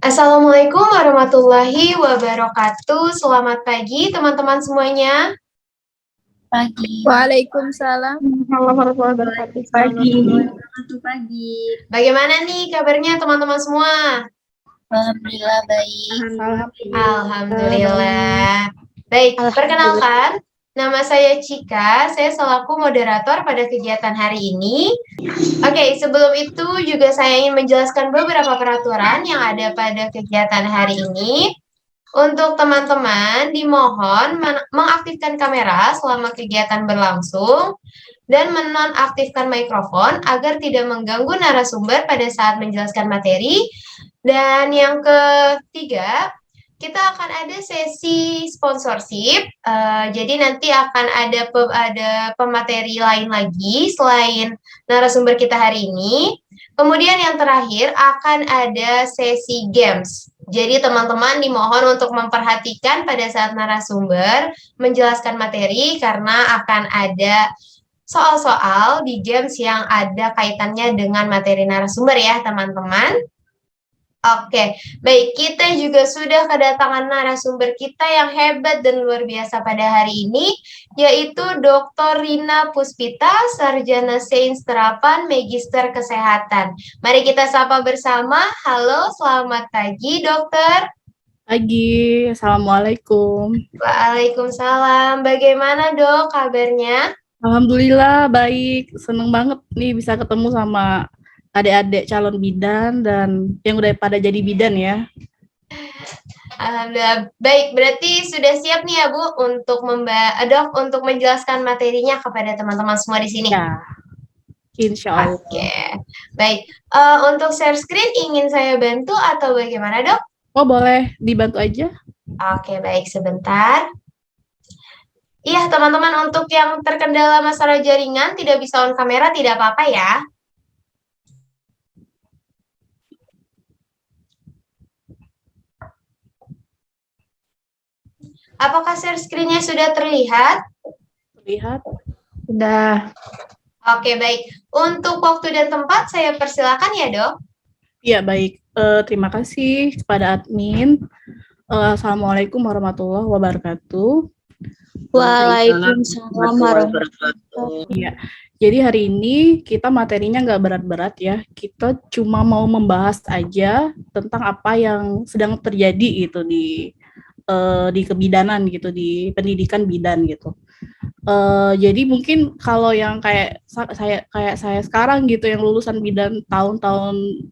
Assalamualaikum warahmatullahi wabarakatuh. Selamat pagi teman-teman semuanya. Pagi. Waalaikumsalam warahmatullahi wabarakatuh. Pagi. Bagaimana nih kabarnya teman-teman semua? Alhamdulillah baik. Alhamdulillah. Baik, perkenalkan, nama saya Cika. Saya selaku moderator pada kegiatan hari ini. Oke, sebelum itu juga saya ingin menjelaskan beberapa peraturan yang ada pada kegiatan hari ini. Untuk teman-teman, dimohon mengaktifkan kamera selama kegiatan berlangsung dan menonaktifkan mikrofon agar tidak mengganggu narasumber pada saat menjelaskan materi. Dan yang ketiga, kita akan ada sesi sponsorship. Jadi nanti akan ada pemateri lain lagi selain narasumber kita hari ini. Kemudian yang terakhir akan ada sesi games. Jadi teman-teman dimohon untuk memperhatikan pada saat narasumber menjelaskan materi karena akan ada soal-soal di games yang ada kaitannya dengan materi narasumber ya teman-teman. Oke, baik, kita juga sudah kedatangan narasumber kita yang hebat dan luar biasa pada hari ini, yaitu Dr. Rina Puspita, Sarjana Sains Terapan Magister Kesehatan. Mari kita sapa bersama. Halo, selamat pagi, dokter. Pagi, Assalamualaikum. Waalaikumsalam. Bagaimana, Dok, kabarnya? Alhamdulillah baik, seneng banget nih bisa ketemu sama adik-adik calon bidan dan yang udah pada jadi bidan ya. Alhamdulillah. Baik, berarti sudah siap nih ya Bu untuk Dok untuk menjelaskan materinya kepada teman-teman semua di sini. Ya, insya Allah. Oke, baik. Untuk share screen ingin saya bantu atau bagaimana Dok? Oh boleh dibantu aja. Oke, baik, sebentar. Iya teman-teman, untuk yang terkendala masalah jaringan tidak bisa on kamera tidak apa-apa ya. Apakah share screen-nya sudah terlihat? Terlihat. Sudah. Oke, baik. Untuk waktu dan tempat saya persilakan ya, Dok. Iya, baik. Terima kasih kepada admin. Assalamualaikum warahmatullahi wabarakatuh. Waalaikumsalam warahmatullahi wabarakatuh. Iya. Jadi hari ini kita materinya nggak berat-berat ya. Kita cuma mau membahas aja tentang apa yang sedang terjadi gitu di kebidanan gitu, di pendidikan bidan gitu. Jadi mungkin kalau yang kayak saya sekarang gitu yang lulusan bidan tahun-tahun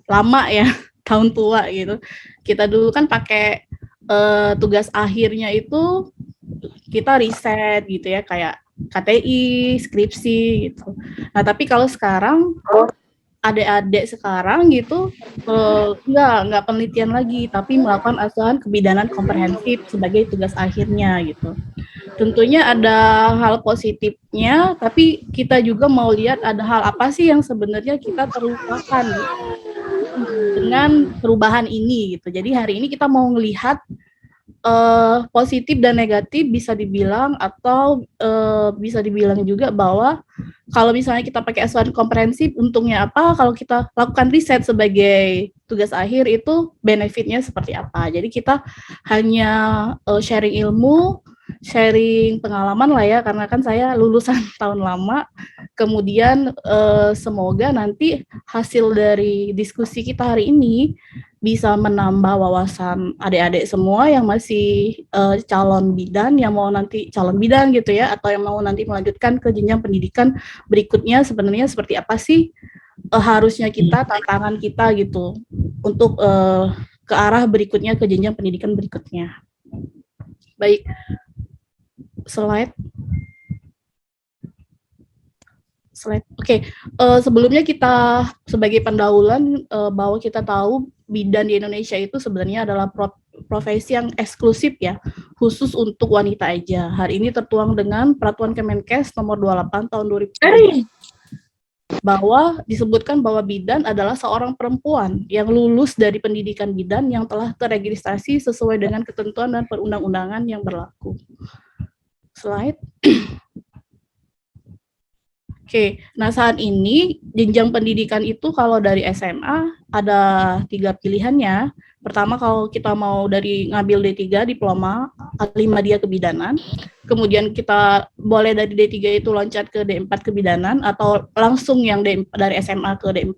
lama ya, tahun tua gitu. Kita dulu kan pakai tugas akhirnya itu kita riset gitu ya, kayak KTI, skripsi gitu. Nah, tapi kalau sekarang adik-adik sekarang gitu nggak penelitian lagi, tapi melakukan asuhan kebidanan komprehensif sebagai tugas akhirnya gitu. Tentunya ada hal positifnya, tapi kita juga mau lihat ada hal apa sih yang sebenarnya kita terlupakan dengan perubahan ini gitu. Jadi hari ini kita mau melihat positif dan negatif bisa dibilang, atau bisa dibilang juga bahwa kalau misalnya kita pakai asuhan komprehensif, untungnya apa, kalau kita lakukan riset sebagai tugas akhir itu benefitnya seperti apa. Jadi kita hanya sharing ilmu, sharing pengalaman lah ya, karena kan saya lulusan tahun lama. Kemudian semoga nanti hasil dari diskusi kita hari ini bisa menambah wawasan adik-adik semua yang masih calon bidan, yang mau nanti calon bidan gitu ya, atau yang mau nanti melanjutkan ke jenjang pendidikan berikutnya, sebenarnya seperti apa sih harusnya kita, tantangan kita gitu untuk ke arah berikutnya, ke jenjang pendidikan berikutnya. Baik, slide. Oke. Sebelumnya kita sebagai pendahuluan bahwa kita tahu bidan di Indonesia itu sebenarnya adalah profesi yang eksklusif ya, khusus untuk wanita aja. Hari ini tertuang dengan Peraturan Kemenkes nomor 28 tahun 2000 bahwa disebutkan bahwa bidan adalah seorang perempuan yang lulus dari pendidikan bidan yang telah terregistrasi sesuai dengan ketentuan dan perundang-undangan yang berlaku. Slide. Oke, nah saat ini jenjang pendidikan itu kalau dari SMA ada 3 pilihannya. Pertama kalau kita mau dari ngambil D3 diploma, 5 dia kebidanan. Kemudian kita boleh dari D3 itu loncat ke D4 kebidanan atau langsung yang dari SMA ke D4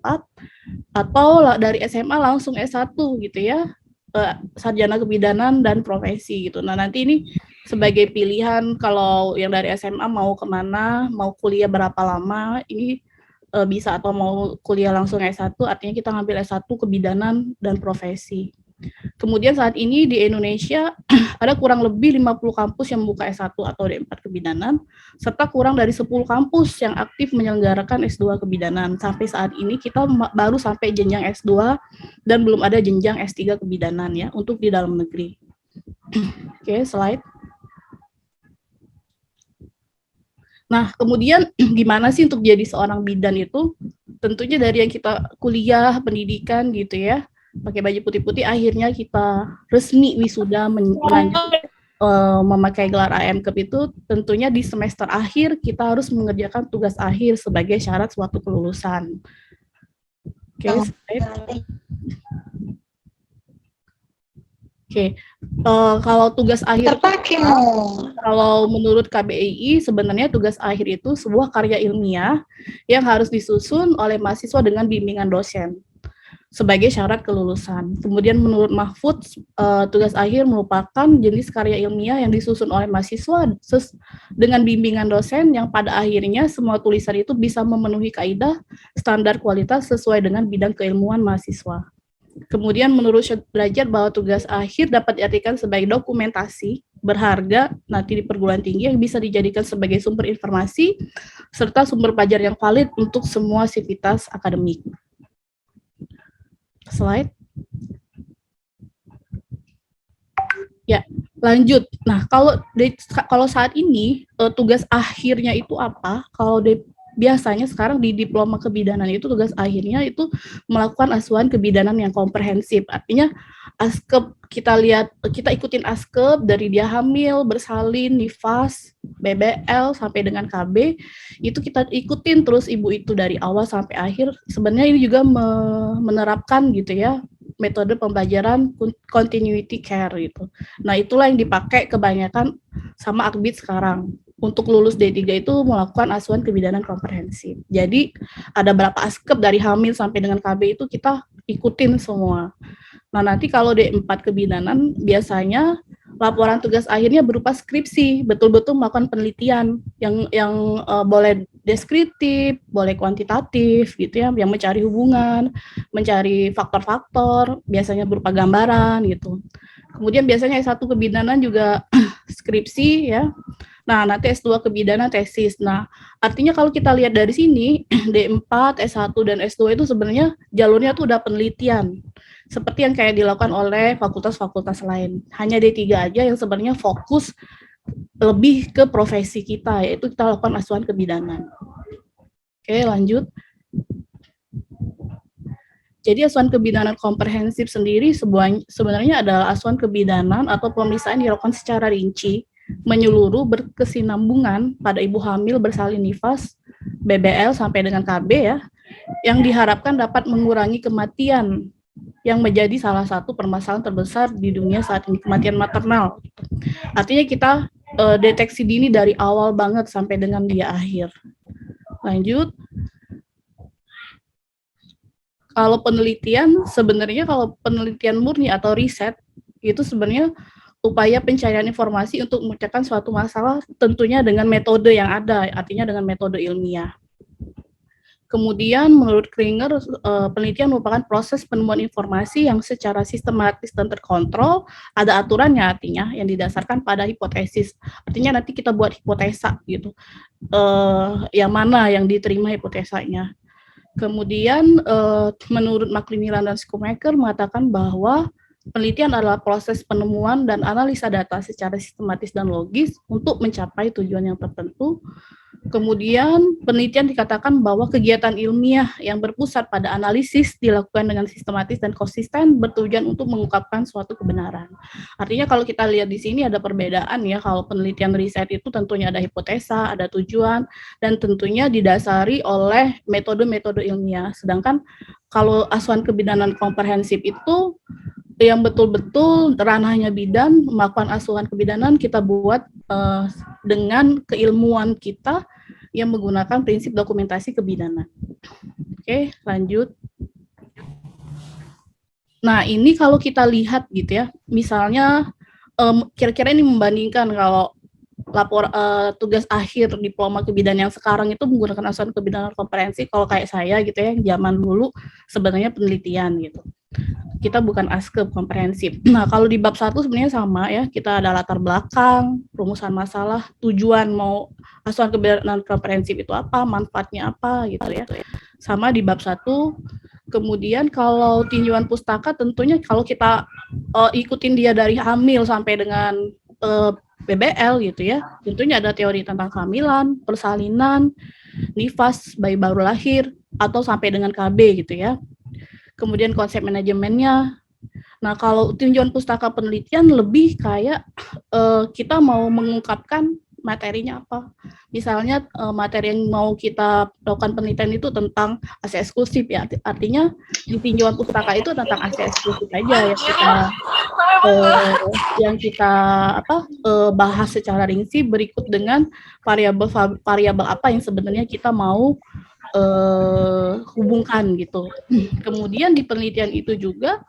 atau dari SMA langsung S1 gitu ya. Sarjana kebidanan dan profesi gitu. Nah nanti ini sebagai pilihan kalau yang dari SMA mau kemana, mau kuliah berapa lama, ini bisa atau mau kuliah langsung S1, artinya kita ngambil S1 kebidanan dan profesi. Kemudian saat ini di Indonesia ada kurang lebih 50 kampus yang membuka S1 atau D4 kebidanan, serta kurang dari 10 kampus yang aktif menyelenggarakan S2 kebidanan. Sampai saat ini kita baru sampai jenjang S2 dan belum ada jenjang S3 kebidanan ya untuk di dalam negeri. Oke, slide. Nah, kemudian gimana sih untuk jadi seorang bidan itu? Tentunya dari yang kita kuliah, pendidikan gitu ya, pakai baju putih-putih, akhirnya kita resmi wisuda memakai gelar AMKEP itu tentunya di semester akhir kita harus mengerjakan tugas akhir sebagai syarat suatu kelulusan. Oke, slide. Oke, kalau tugas akhir, kalau menurut KBII sebenarnya tugas akhir itu sebuah karya ilmiah yang harus disusun oleh mahasiswa dengan bimbingan dosen sebagai syarat kelulusan. Kemudian menurut Mahfud, tugas akhir merupakan jenis karya ilmiah yang disusun oleh mahasiswa dengan bimbingan dosen yang pada akhirnya semua tulisan itu bisa memenuhi kaidah standar kualitas sesuai dengan bidang keilmuan mahasiswa. Kemudian menurut Derajat bahwa tugas akhir dapat diartikan sebagai dokumentasi berharga nanti di perguruan tinggi yang bisa dijadikan sebagai sumber informasi serta sumber pelajar yang valid untuk semua sivitas akademik. Slide. Ya, lanjut. Nah, kalau saat ini tugas akhirnya itu apa? Kalau biasanya sekarang di diploma kebidanan itu tugas akhirnya itu melakukan asuhan kebidanan yang komprehensif. Artinya ASKEP kita ikutin ASKEP dari dia hamil, bersalin, nifas, BBL sampai dengan KB, itu kita ikutin terus ibu itu dari awal sampai akhir. Sebenarnya ini juga menerapkan gitu ya metode pembelajaran continuity care gitu. Nah, itulah yang dipakai kebanyakan sama Akbid sekarang. Untuk lulus D3 itu melakukan asuhan kebidanan komprehensif. Jadi ada berapa ASKEP dari hamil sampai dengan KB itu kita ikutin semua. Nah, nanti kalau D4 kebidanan biasanya laporan tugas akhirnya berupa skripsi, betul-betul melakukan penelitian yang boleh deskriptif, boleh kuantitatif gitu ya, yang mencari hubungan, mencari faktor-faktor, biasanya berupa gambaran gitu. Kemudian biasanya S1 kebidanan juga skripsi ya. Nah, nanti S2 kebidanan tesis. Nah, artinya kalau kita lihat dari sini, D4, S1, dan S2 itu sebenarnya jalurnya tuh udah penelitian. Seperti yang kayak dilakukan oleh fakultas-fakultas lain. Hanya D3 aja yang sebenarnya fokus lebih ke profesi kita, yaitu kita lakukan asuhan kebidanan. Oke, lanjut. Jadi asuhan kebidanan komprehensif sendiri sebenarnya adalah asuhan kebidanan atau pemeriksaan dilakukan secara rinci, menyeluruh berkesinambungan pada ibu hamil bersalin nifas, BBL sampai dengan KB ya, yang diharapkan dapat mengurangi kematian yang menjadi salah satu permasalahan terbesar di dunia saat ini, kematian maternal. Artinya kita deteksi dini dari awal banget sampai dengan dia akhir. Lanjut. Kalau penelitian, sebenarnya kalau penelitian murni atau riset, itu sebenarnya upaya pencarian informasi untuk memecahkan suatu masalah tentunya dengan metode yang ada, artinya dengan metode ilmiah. Kemudian menurut Kringer, penelitian merupakan proses penemuan informasi yang secara sistematis dan terkontrol, ada aturannya artinya, yang didasarkan pada hipotesis. Artinya nanti kita buat hipotesa gitu, yang mana yang diterima hipotesanya. Kemudian menurut Macmillan dan Schumacher mengatakan bahwa penelitian adalah proses penemuan dan analisa data secara sistematis dan logis untuk mencapai tujuan yang tertentu. Kemudian penelitian dikatakan bahwa kegiatan ilmiah yang berpusat pada analisis dilakukan dengan sistematis dan konsisten bertujuan untuk mengungkapkan suatu kebenaran. Artinya kalau kita lihat di sini ada perbedaan ya, kalau penelitian riset itu tentunya ada hipotesa, ada tujuan, dan tentunya didasari oleh metode-metode ilmiah. Sedangkan kalau asuhan kebidanan komprehensif itu yang betul-betul ranahnya bidan, melakukan asuhan kebidanan kita buat dengan keilmuan kita yang menggunakan prinsip dokumentasi kebidanan. Oke, lanjut. Nah, ini kalau kita lihat gitu ya, misalnya kira-kira ini membandingkan kalau tugas akhir diploma kebidanan yang sekarang itu menggunakan asuhan kebidanan komprehensif, kalau kayak saya gitu ya, zaman dulu sebenarnya penelitian gitu. Kita bukan askep komprehensif. Nah, kalau di bab 1 sebenarnya sama ya, kita ada latar belakang, rumusan masalah, tujuan mau asuhan kebidanan komprehensif itu apa, manfaatnya apa gitu ya. Sama di bab 1. Kemudian kalau tinjauan pustaka tentunya kalau kita ikutin dia dari hamil sampai dengan BBL gitu ya, tentunya ada teori tentang kehamilan, persalinan, nifas, bayi baru lahir, atau sampai dengan KB gitu ya. Kemudian konsep manajemennya. Nah, kalau tinjauan pustaka penelitian lebih kayak kita mau mengungkapkan materinya apa. Misalnya materi yang mau kita lakukan penelitian itu tentang AC eksklusif ya. Artinya di tinjauan pustaka itu tentang AC eksklusif aja yang kita bahas secara rinci berikut dengan variabel apa yang sebenarnya kita mau hubungkan gitu. Kemudian di penelitian itu juga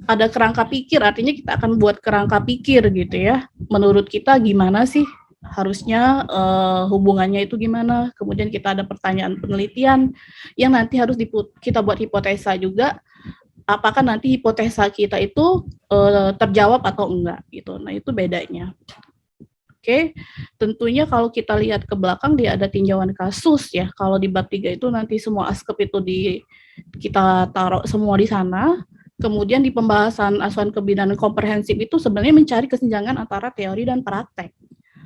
ada kerangka pikir, artinya kita akan buat kerangka pikir gitu ya. Menurut kita gimana sih harusnya hubungannya itu gimana? Kemudian kita ada pertanyaan penelitian yang nanti harus kita buat hipotesa juga. Apakah nanti hipotesa kita itu terjawab atau enggak gitu. Nah, itu bedanya. Oke, tentunya kalau kita lihat ke belakang dia ada tinjauan kasus ya. Kalau di bab 3 itu nanti semua askep itu kita taruh semua di sana. Kemudian di pembahasan asuhan kebidanan komprehensif itu sebenarnya mencari kesenjangan antara teori dan praktek.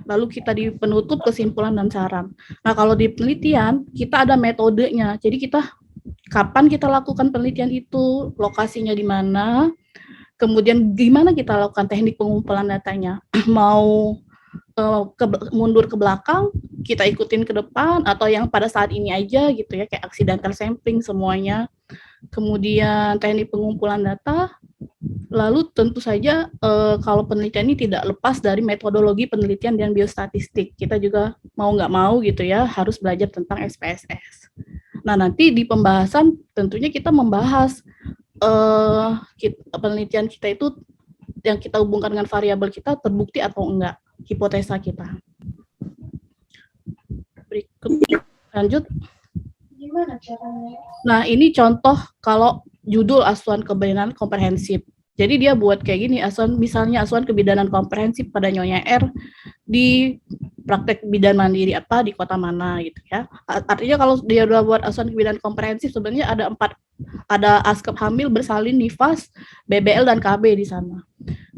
Lalu kita di penutup kesimpulan dan saran. Nah, kalau di penelitian kita ada metodenya. Jadi kita kapan kita lakukan penelitian itu, lokasinya di mana, kemudian gimana kita lakukan teknik pengumpulan datanya. Mau mundur ke belakang, kita ikutin ke depan, atau yang pada saat ini aja gitu ya, kayak accidental sampling semuanya. Kemudian teknik pengumpulan data, lalu tentu saja kalau penelitian ini tidak lepas dari metodologi penelitian dan biostatistik. Kita juga mau nggak mau gitu ya, harus belajar tentang SPSS. Nah, nanti di pembahasan tentunya kita membahas penelitian kita itu yang kita hubungkan dengan variabel kita terbukti atau enggak, hipotesa kita. Berikut, lanjut. Gimana caranya? Nah, ini contoh kalau judul asuhan kebidanan komprehensif. Jadi dia buat kayak gini, misalnya asuhan kebidanan komprehensif pada Nyonya R di praktek bidan mandiri apa di kota mana gitu ya. Artinya kalau dia udah buat asuhan kebidanan komprehensif sebenarnya ada askep hamil, bersalin, nifas, BBL dan KB di sana.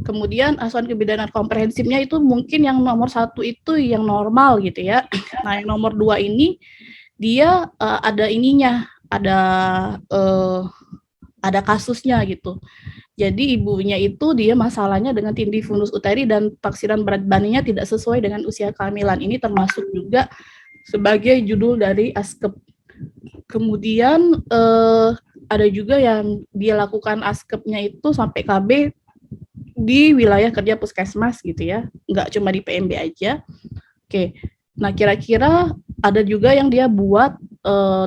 Kemudian asuhan kebidanan komprehensifnya itu mungkin yang nomor 1 itu yang normal gitu ya. Nah, yang nomor 2 ini dia ada ininya, ada kasusnya gitu. Jadi ibunya itu dia masalahnya dengan tindih fundus uteri dan taksiran berat badannya tidak sesuai dengan usia kehamilan. Ini termasuk juga sebagai judul dari askep. Kemudian ada juga yang dia lakukan askepnya itu sampai KB di wilayah kerja puskesmas gitu ya, nggak cuma di PMB aja. Oke, nah kira-kira ada juga yang dia buat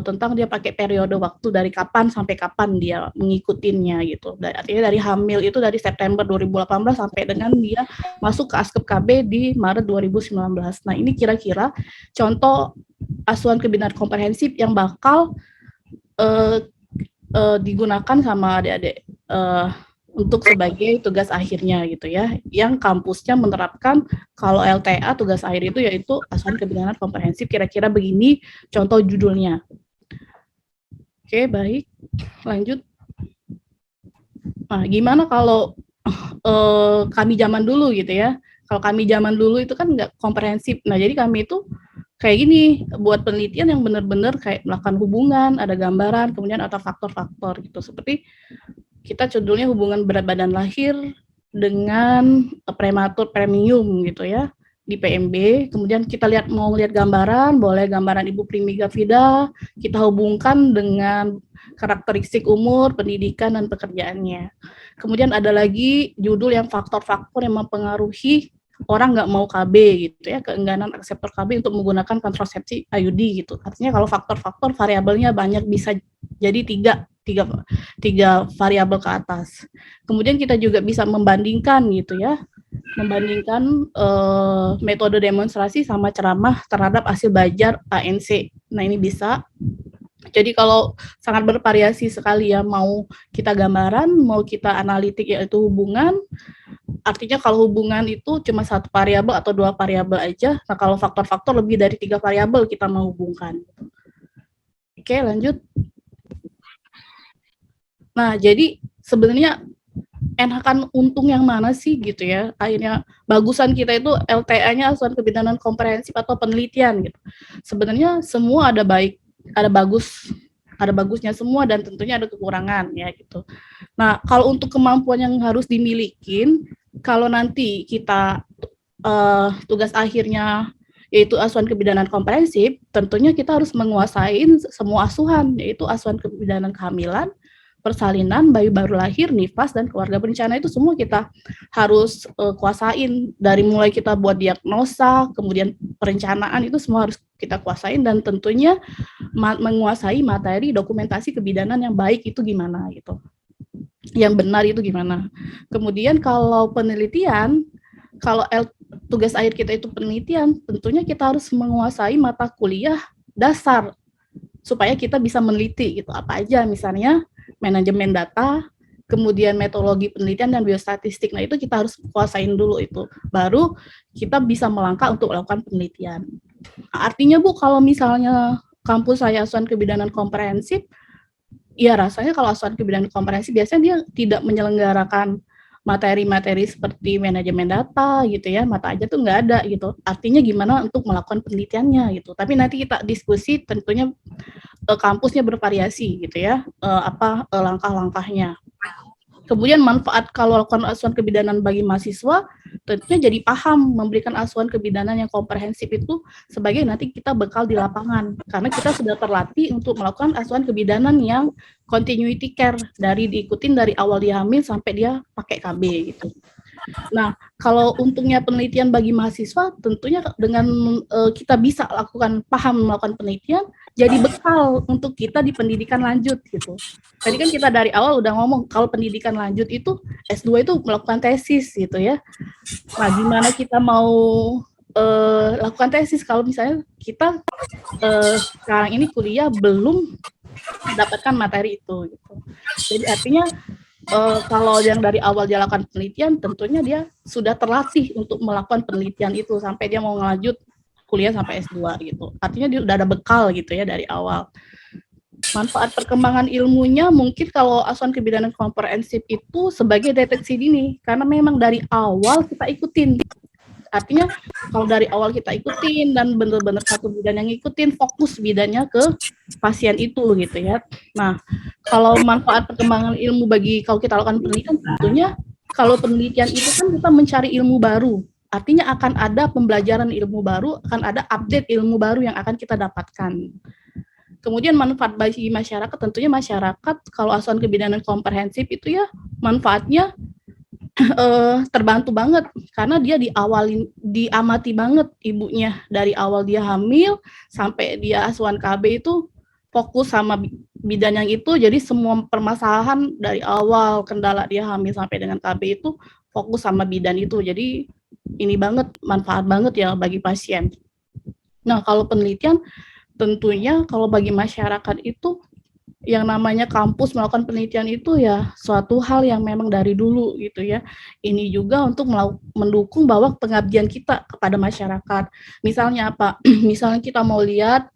tentang dia pakai periode waktu dari kapan sampai kapan dia mengikutinya gitu. Artinya dari hamil itu dari September 2018 sampai dengan dia masuk ke askep KB di Maret 2019. Nah, ini kira-kira contoh asuhan kebidanan komprehensif yang bakal digunakan sama adik-adik untuk sebagai tugas akhirnya gitu ya, yang kampusnya menerapkan kalau LTA tugas akhir itu yaitu asuhan kebidanan komprehensif. Kira-kira begini contoh judulnya. Oke, baik, lanjut. Nah, gimana kalau kami zaman dulu gitu ya? Kalau kami zaman dulu itu kan nggak komprehensif. Nah, jadi kami itu kayak gini, buat penelitian yang benar-benar kayak melakukan hubungan, ada gambaran, kemudian ada faktor-faktor gitu. Seperti kita judulnya hubungan berat badan lahir dengan prematur premium gitu ya di PMB. Kemudian kita mau lihat gambaran, boleh gambaran Ibu Primi Gavida, kita hubungkan dengan karakteristik umur, pendidikan, dan pekerjaannya. Kemudian ada lagi judul yang faktor-faktor yang mempengaruhi orang nggak mau KB gitu ya, keengganan akseptor KB untuk menggunakan kontrasepsi IUD gitu. Artinya kalau faktor-faktor variabelnya banyak, bisa jadi tiga variabel ke atas. Kemudian kita juga bisa membandingkan gitu ya, membandingkan metode demonstrasi sama ceramah terhadap hasil belajar ANC. Nah ini bisa. Jadi kalau sangat bervariasi sekali ya, mau kita gambaran, mau kita analitik yaitu hubungan. Artinya kalau hubungan itu cuma satu variabel atau dua variabel aja. Nah kalau faktor-faktor lebih dari 3 variabel kita menghubungkan. Oke, lanjut. Nah jadi sebenarnya enakan untung yang mana sih gitu ya? Akhirnya bagusan kita itu LTA-nya asuhan kebidanan komprehensif atau penelitian gitu. Sebenarnya semua ada baik, ada bagusnya semua, dan tentunya ada kekurangan ya gitu. Nah kalau untuk kemampuan yang harus dimilikin, kalau nanti kita tugas akhirnya yaitu asuhan kebidanan komprehensif, tentunya kita harus menguasai semua asuhan, yaitu asuhan kebidanan kehamilan, persalinan, bayi baru lahir, nifas, dan keluarga berencana. Itu semua kita harus kuasain, dari mulai kita buat diagnosa, kemudian perencanaan, itu semua harus kita kuasain, dan tentunya menguasai materi dokumentasi kebidanan yang baik itu gimana gitu, yang benar itu gimana. Kemudian kalau penelitian, kalau tugas akhir kita itu penelitian, tentunya kita harus menguasai mata kuliah dasar supaya kita bisa meneliti gitu, apa aja, misalnya manajemen data, kemudian metodologi penelitian dan biostatistik. Nah itu kita harus kuasain dulu itu, baru kita bisa melangkah untuk melakukan penelitian. Nah, artinya Bu, kalau misalnya kampus saya asuhan kebidanan komprehensif, ya rasanya kalau asuhan kebidanan komprehensif biasanya dia tidak menyelenggarakan materi-materi seperti manajemen data gitu ya, mata aja tuh nggak ada gitu. Artinya gimana untuk melakukan penelitiannya gitu. Tapi nanti kita diskusi, tentunya kampusnya bervariasi gitu ya, langkah-langkahnya. Kemudian manfaat kalau lakukan asuhan kebidanan bagi mahasiswa, tentunya jadi paham memberikan asuhan kebidanan yang komprehensif itu sebagai nanti kita bekal di lapangan, karena kita sudah terlatih untuk melakukan asuhan kebidanan yang continuity care, dari diikutin dari awal dia hamil sampai dia pakai KB gitu. Nah, kalau untungnya penelitian bagi mahasiswa, tentunya dengan kita bisa paham melakukan penelitian, jadi bekal untuk kita di pendidikan lanjut gitu. Tadi kan kita dari awal udah ngomong kalau pendidikan lanjut itu S2 itu melakukan tesis gitu ya. Nah, gimana kita mau lakukan tesis kalau misalnya kita sekarang ini kuliah belum mendapatkan materi itu gitu. Jadi artinya kalau yang dari awal dia lakukan penelitian, tentunya dia sudah terlatih untuk melakukan penelitian itu sampai dia mau ngelanjut kuliah sampai S2 gitu. Artinya dia udah ada bekal gitu ya dari awal. Manfaat perkembangan ilmunya mungkin kalau asuhan kebidanan komprehensif itu sebagai deteksi dini, karena memang dari awal kita ikutin. Artinya kalau dari awal kita ikutin dan benar-benar satu bidan yang ikutin, fokus bidannya ke pasien itu gitu ya. Nah, kalau manfaat perkembangan ilmu bagi kalau kita lakukan penelitian, tentunya kalau penelitian itu kan kita mencari ilmu baru. Artinya akan ada pembelajaran ilmu baru, akan ada update ilmu baru yang akan kita dapatkan. Kemudian manfaat bagi masyarakat, tentunya masyarakat kalau asuhan kebidanan komprehensif itu ya manfaatnya terbantu banget, karena dia diamati banget ibunya dari awal dia hamil sampai dia asuhan KB itu fokus sama bidan yang itu. Jadi semua permasalahan dari awal kendala dia hamil sampai dengan KB itu fokus sama bidan itu. Jadi ini banget, manfaat banget ya bagi pasien. Nah kalau penelitian, tentunya kalau bagi masyarakat itu yang namanya kampus melakukan penelitian itu ya suatu hal yang memang dari dulu gitu ya. Ini juga untuk mendukung bahwa pengabdian kita kepada masyarakat. Misalnya apa? Misalnya kita mau lihat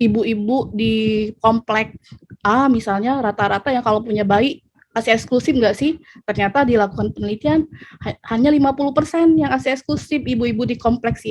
ibu-ibu di komplek A misalnya, rata-rata yang kalau punya bayi ASI eksklusif nggak sih? Ternyata dilakukan penelitian hanya 50% yang ASI eksklusif ibu-ibu di kompleks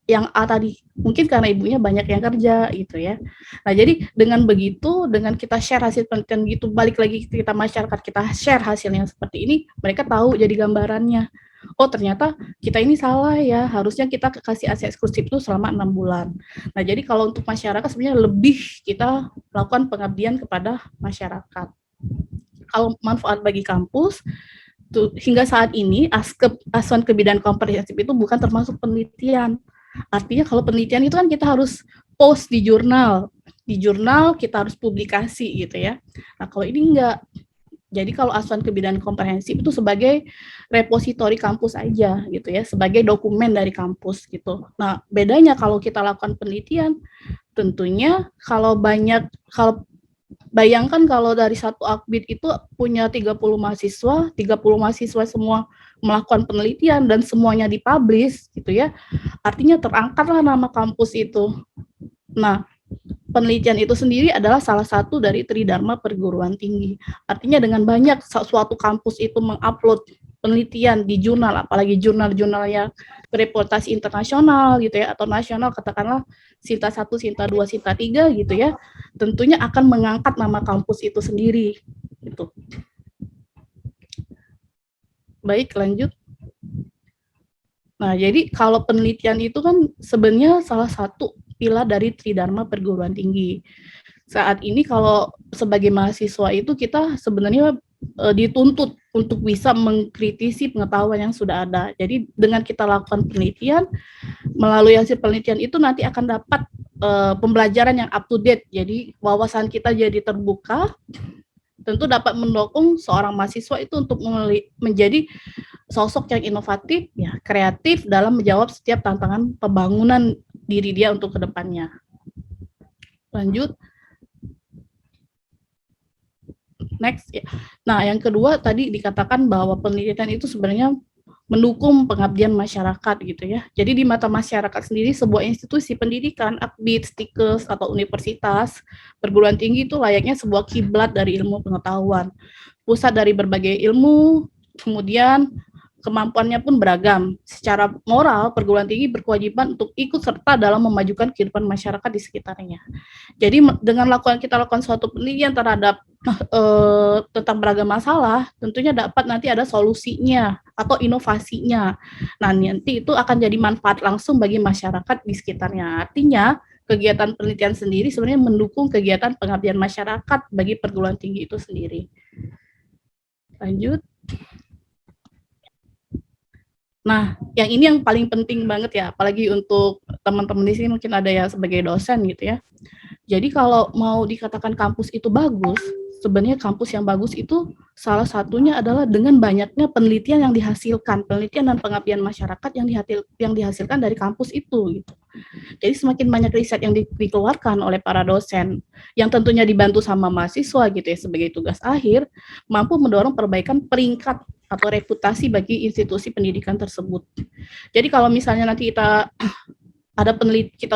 yang A tadi, mungkin karena ibunya banyak yang kerja gitu ya. Nah, jadi dengan begitu, dengan kita share hasil penelitian gitu, balik lagi kita masyarakat, kita share hasilnya seperti ini, mereka tahu jadi gambarannya. Oh, ternyata kita ini salah ya, harusnya kita kasih akses eksklusif itu selama 6 bulan. Nah, jadi kalau untuk masyarakat sebenarnya lebih kita lakukan pengabdian kepada masyarakat. Kalau manfaat bagi kampus, hingga saat ini asuhan kebidanan komprehensif itu bukan termasuk penelitian. Artinya kalau penelitian itu kan kita harus post di jurnal kita harus publikasi gitu ya. Nah, kalau ini enggak. Jadi kalau asuhan kebidanan komprehensif itu sebagai repositori kampus aja gitu ya, sebagai dokumen dari kampus gitu. Nah, bedanya kalau kita lakukan penelitian, tentunya kalau bayangkan kalau dari satu akbid itu punya 30 mahasiswa semua melakukan penelitian dan semuanya dipublish gitu ya. Artinya terangkatlah nama kampus itu. Nah, penelitian itu sendiri adalah salah satu dari tridharma perguruan tinggi. Artinya dengan banyak suatu kampus itu mengupload penelitian di jurnal, apalagi jurnal-jurnal yang bereputasi internasional gitu ya, atau nasional, katakanlah Sinta 1, Sinta 2, Sinta 3 gitu ya, tentunya akan mengangkat nama kampus itu sendiri. Gitu. Baik, lanjut. Nah, jadi kalau penelitian itu kan sebenarnya salah satu pilar dari tridharma perguruan tinggi. Saat ini kalau sebagai mahasiswa itu kita sebenarnya dituntut untuk bisa mengkritisi pengetahuan yang sudah ada. Jadi dengan kita lakukan penelitian, melalui hasil penelitian itu nanti akan dapat pembelajaran yang up to date. Jadi wawasan kita jadi terbuka, tentu dapat mendukung seorang mahasiswa itu untuk menjadi sosok yang inovatif, ya, kreatif dalam menjawab setiap tantangan pembangunan diri dia untuk kedepannya. Lanjut. Next. Ya. Nah, yang kedua tadi dikatakan bahwa penelitian itu sebenarnya mendukung pengabdian masyarakat gitu ya. Jadi di mata masyarakat sendiri sebuah institusi pendidikan, akbid, stikes atau universitas, perguruan tinggi itu layaknya sebuah kiblat dari ilmu pengetahuan. Pusat dari berbagai ilmu, kemudian kemampuannya pun beragam. Secara moral, perguruan tinggi berkewajiban untuk ikut serta dalam memajukan kehidupan masyarakat di sekitarnya. Jadi dengan kita lakukan suatu penelitian terhadap tentang beragam masalah, tentunya dapat nanti ada solusinya atau inovasinya. Nah, nanti itu akan jadi manfaat langsung bagi masyarakat di sekitarnya. Artinya, kegiatan penelitian sendiri sebenarnya mendukung kegiatan pengabdian masyarakat bagi perguruan tinggi itu sendiri. Lanjut. Nah, yang ini yang paling penting banget ya, apalagi untuk teman-teman di sini mungkin ada yang sebagai dosen gitu ya. Jadi kalau mau dikatakan kampus itu bagus, sebenarnya kampus yang bagus itu salah satunya adalah dengan banyaknya penelitian yang dihasilkan, penelitian dan pengabdian masyarakat yang dihasilkan dari kampus itu gitu. Jadi semakin banyak riset yang dikeluarkan oleh para dosen, yang tentunya dibantu sama mahasiswa gitu ya sebagai tugas akhir, mampu mendorong perbaikan peringkat atau reputasi bagi institusi pendidikan tersebut. Jadi kalau misalnya nanti kita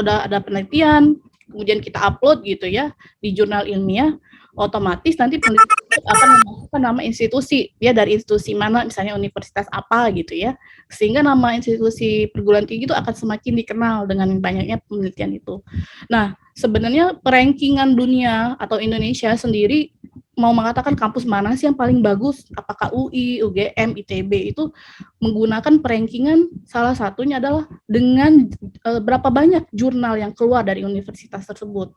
udah ada penelitian, kemudian kita upload gitu ya di jurnal ilmiah, otomatis nanti penelitian akan memasukkan nama institusi, dia dari institusi mana, misalnya universitas apa gitu ya, sehingga nama institusi perguruan tinggi itu akan semakin dikenal dengan banyaknya penelitian itu. Nah, sebenarnya rankingan dunia atau Indonesia sendiri mau mengatakan kampus mana sih yang paling bagus, apakah UI, UGM, ITB, itu menggunakan perankingan salah satunya adalah dengan berapa banyak jurnal yang keluar dari universitas tersebut.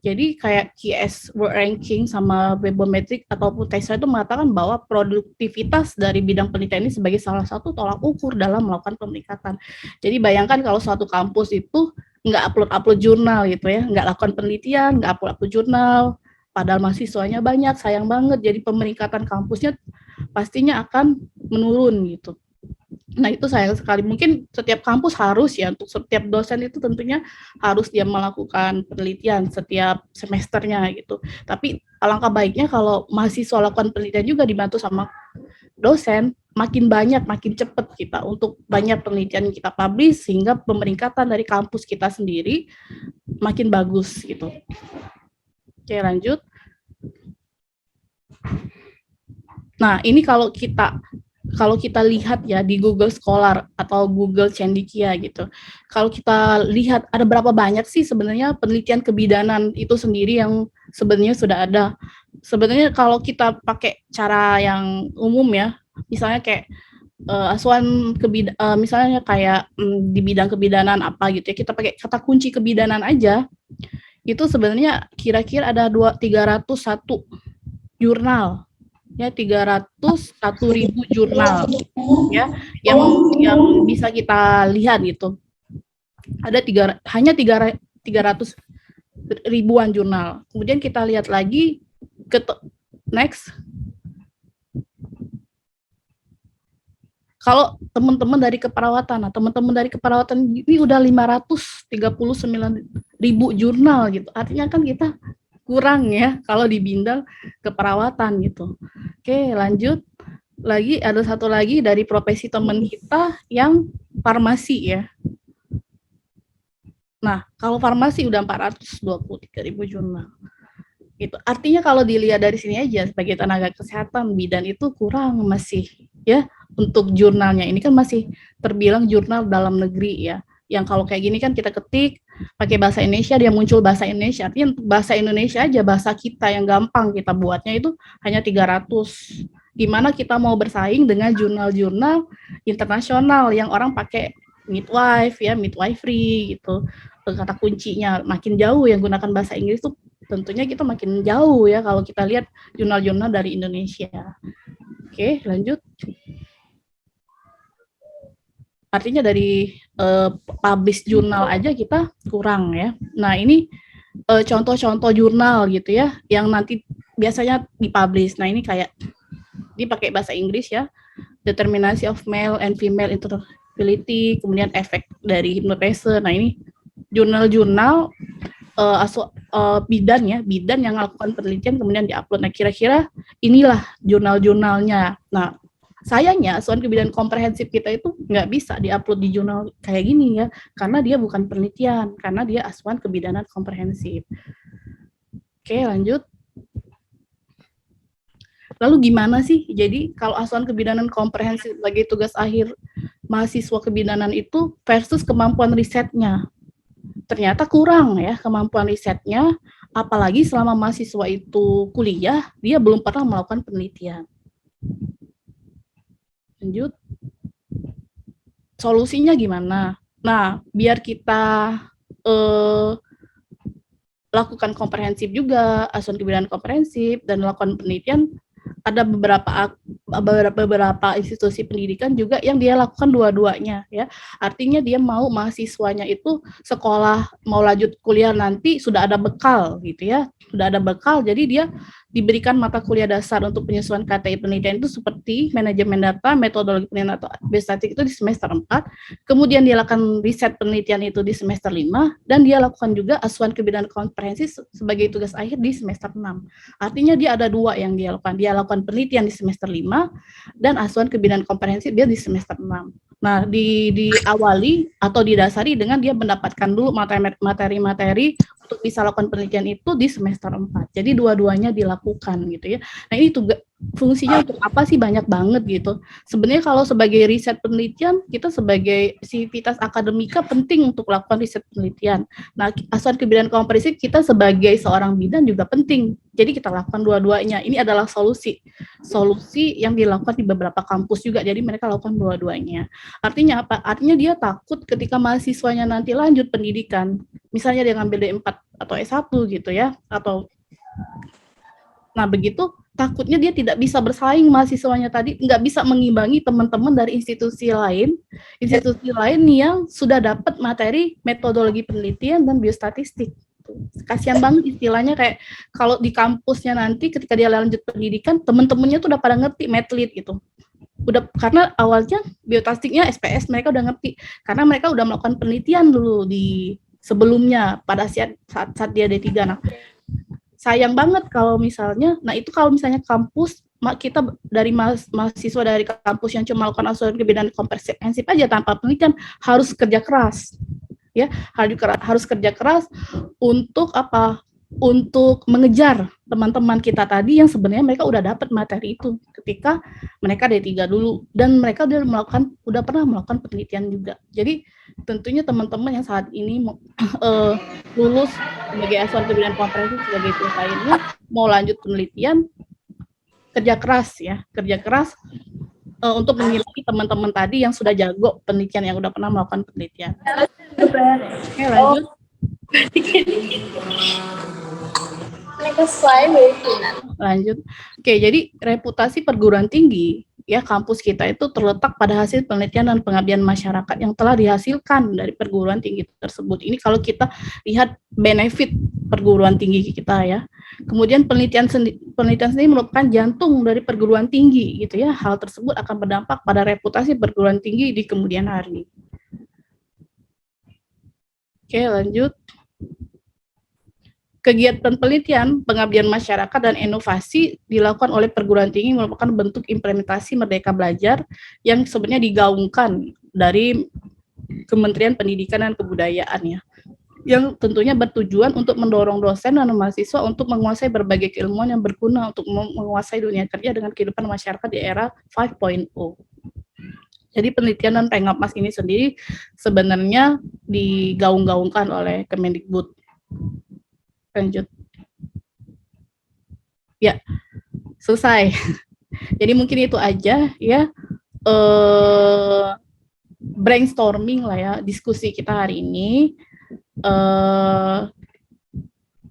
Jadi kayak QS World Ranking sama Webometric ataupun Tesla itu mengatakan bahwa produktivitas dari bidang penelitian ini sebagai salah satu tolak ukur dalam melakukan peningkatan. Jadi bayangkan kalau suatu kampus itu nggak upload jurnal gitu ya, nggak lakukan penelitian, nggak upload jurnal, padahal mahasiswanya banyak, sayang banget. Jadi pemeringkatan kampusnya pastinya akan menurun gitu. Nah, itu sayang sekali. Mungkin setiap kampus harus ya, untuk setiap dosen itu tentunya harus dia melakukan penelitian setiap semesternya gitu. Tapi alangkah baiknya kalau mahasiswa lakukan penelitian juga dibantu sama dosen, makin banyak, makin cepat kita untuk banyak penelitian yang kita publish, sehingga pemeringkatan dari kampus kita sendiri makin bagus gitu. Oke, lanjut. Nah, ini kalau kita kalau kita lihat ya di Google Scholar atau Google Cendekia gitu, kalau kita lihat ada berapa banyak sih sebenarnya penelitian kebidanan itu sendiri yang sebenarnya sudah ada. Sebenarnya kalau kita pakai cara yang umum ya, misalnya kayak misalnya kayak di bidang kebidanan apa gitu ya, kita pakai kata kunci kebidanan aja, itu sebenarnya kira-kira ada 301 jurnal ya, 301.000 jurnal ya yang bisa kita lihat gitu. Ada hanya 300 ribuan jurnal. Kemudian kita lihat lagi next. Kalau teman-teman dari keperawatan, nah teman-teman dari keperawatan ini udah 539.000 jurnal gitu. Artinya kan kita kurang ya kalau di bidang keperawatan gitu. Oke, lanjut. Lagi ada satu lagi dari profesi teman kita yang farmasi ya. Nah, kalau farmasi udah 423.000 jurnal. Itu artinya kalau dilihat dari sini aja sebagai tenaga kesehatan bidan itu kurang masih ya untuk jurnalnya. Ini kan masih terbilang jurnal dalam negeri ya. Yang kalau kayak gini kan kita ketik pakai bahasa Indonesia, dia muncul bahasa Indonesia. Artinya untuk bahasa Indonesia aja, bahasa kita yang gampang kita buatnya itu hanya 300. Gimana kita mau bersaing dengan jurnal-jurnal internasional yang orang pakai midwife ya, midwifery gitu. Kata kuncinya makin jauh yang gunakan bahasa Inggris tuh tentunya kita makin jauh ya kalau kita lihat jurnal-jurnal dari Indonesia. Oke, lanjut. Artinya dari publish jurnal aja kita kurang ya. Nah, ini contoh-contoh jurnal gitu ya, yang nanti biasanya dipublish. Nah, ini kayak dipakai bahasa Inggris ya, determinasi of male and female infertility, kemudian efek dari hipnotese. Nah, ini jurnal-jurnal bidan ya, bidan yang melakukan penelitian kemudian diupload. Nah, kira-kira inilah jurnal-jurnalnya. Nah, sayangnya asuhan kebidanan komprehensif kita itu nggak bisa diupload di jurnal kayak gini ya, karena dia bukan penelitian, karena dia asuhan kebidanan komprehensif. Oke, lanjut. Lalu gimana sih? Jadi kalau asuhan kebidanan komprehensif sebagai tugas akhir mahasiswa kebidanan itu versus kemampuan risetnya. Ternyata kurang ya kemampuan risetnya, apalagi selama mahasiswa itu kuliah, dia belum pernah melakukan penelitian. Lanjut. Solusinya gimana? Nah, biar kita lakukan komprehensif juga, asuhan kebidanan komprehensif, dan melakukan penelitian, ada beberapa institusi pendidikan juga yang dia lakukan dua-duanya ya. Artinya dia mau mahasiswanya itu sekolah mau lanjut kuliah nanti sudah ada bekal gitu ya. Sudah ada bekal, jadi dia diberikan mata kuliah dasar untuk penyesuaian KTI penelitian itu seperti manajemen data, metodologi penelitian atau biostatistik itu di semester 4, kemudian dia lakukan riset penelitian itu di semester 5, dan dia lakukan juga asuhan kebidanan komprehensif sebagai tugas akhir di semester 6. Artinya dia ada dua yang dia lakukan. Dia lakukan penelitian di semester 5 dan asuhan kebidanan komprehensif dia di semester 6. Nah, diawali atau didasari dengan dia mendapatkan dulu materi-materi untuk bisa lakukan penelitian itu di semester 4. Jadi dua-duanya dilakukan gitu ya. Nah, ini tugas fungsinya untuk apa sih, banyak banget gitu. Sebenarnya kalau sebagai riset penelitian, kita sebagai sivitas akademika penting untuk melakukan riset penelitian. Nah, asuhan kebidanan komprehensif kita sebagai seorang bidan juga penting. Jadi kita lakukan dua-duanya. Ini adalah solusi yang dilakukan di beberapa kampus juga. Jadi mereka lakukan dua-duanya. Artinya apa? Artinya dia takut ketika mahasiswanya nanti lanjut pendidikan, misalnya dia ngambil D4 atau S1 gitu ya, atau nah begitu takutnya dia tidak bisa bersaing mahasiswanya tadi, nggak bisa mengimbangi teman-teman dari institusi lain yang sudah dapat materi metodologi penelitian dan biostatistik. Kasihan banget istilahnya, kayak kalau di kampusnya nanti ketika dia lanjut pendidikan, teman-temannya tuh udah pada ngerti medlit gitu. Udah, karena awalnya biostatistiknya SPS mereka udah ngerti, karena mereka udah melakukan penelitian dulu di sebelumnya pada saat dia D3. Nah, sayang banget kalau misalnya, nah itu kalau misalnya kampus kita dari mahasiswa dari kampus yang cuma melakukan asuhan kebidanan komprehensif aja tanpa penelitian, harus kerja keras ya, harus kerja keras untuk apa, untuk mengejar teman-teman kita tadi yang sebenarnya mereka udah dapat materi itu ketika mereka D3 dulu, dan mereka udah pernah melakukan penelitian juga. Jadi tentunya teman-teman yang saat ini lulus sebagai asuhan kebidanan komprehensif sebagai tugas akhirnya mau lanjut penelitian, kerja keras untuk mengimbangi teman-teman tadi yang sudah jago penelitian, yang udah pernah melakukan penelitian. Oke, lanjut. Lanjut. Oke, jadi reputasi perguruan tinggi ya kampus kita itu terletak pada hasil penelitian dan pengabdian masyarakat yang telah dihasilkan dari perguruan tinggi tersebut. Ini kalau kita lihat benefit perguruan tinggi kita ya. Kemudian penelitian sendiri merupakan jantung dari perguruan tinggi gitu ya. Hal tersebut akan berdampak pada reputasi perguruan tinggi di kemudian hari. Oke, lanjut. Kegiatan penelitian, pengabdian masyarakat, dan inovasi dilakukan oleh perguruan tinggi merupakan bentuk implementasi Merdeka Belajar yang sebenarnya digaungkan dari Kementerian Pendidikan dan Kebudayaan ya, yang tentunya bertujuan untuk mendorong dosen dan mahasiswa untuk menguasai berbagai keilmuan yang berguna untuk menguasai dunia kerja dengan kehidupan masyarakat di era 5.0. Jadi penelitian dan Pengapmas ini sendiri sebenarnya digaung-gaungkan oleh Kemendikbud. Lanjut. Ya, selesai. Jadi mungkin itu aja ya, brainstorming lah ya, diskusi kita hari ini.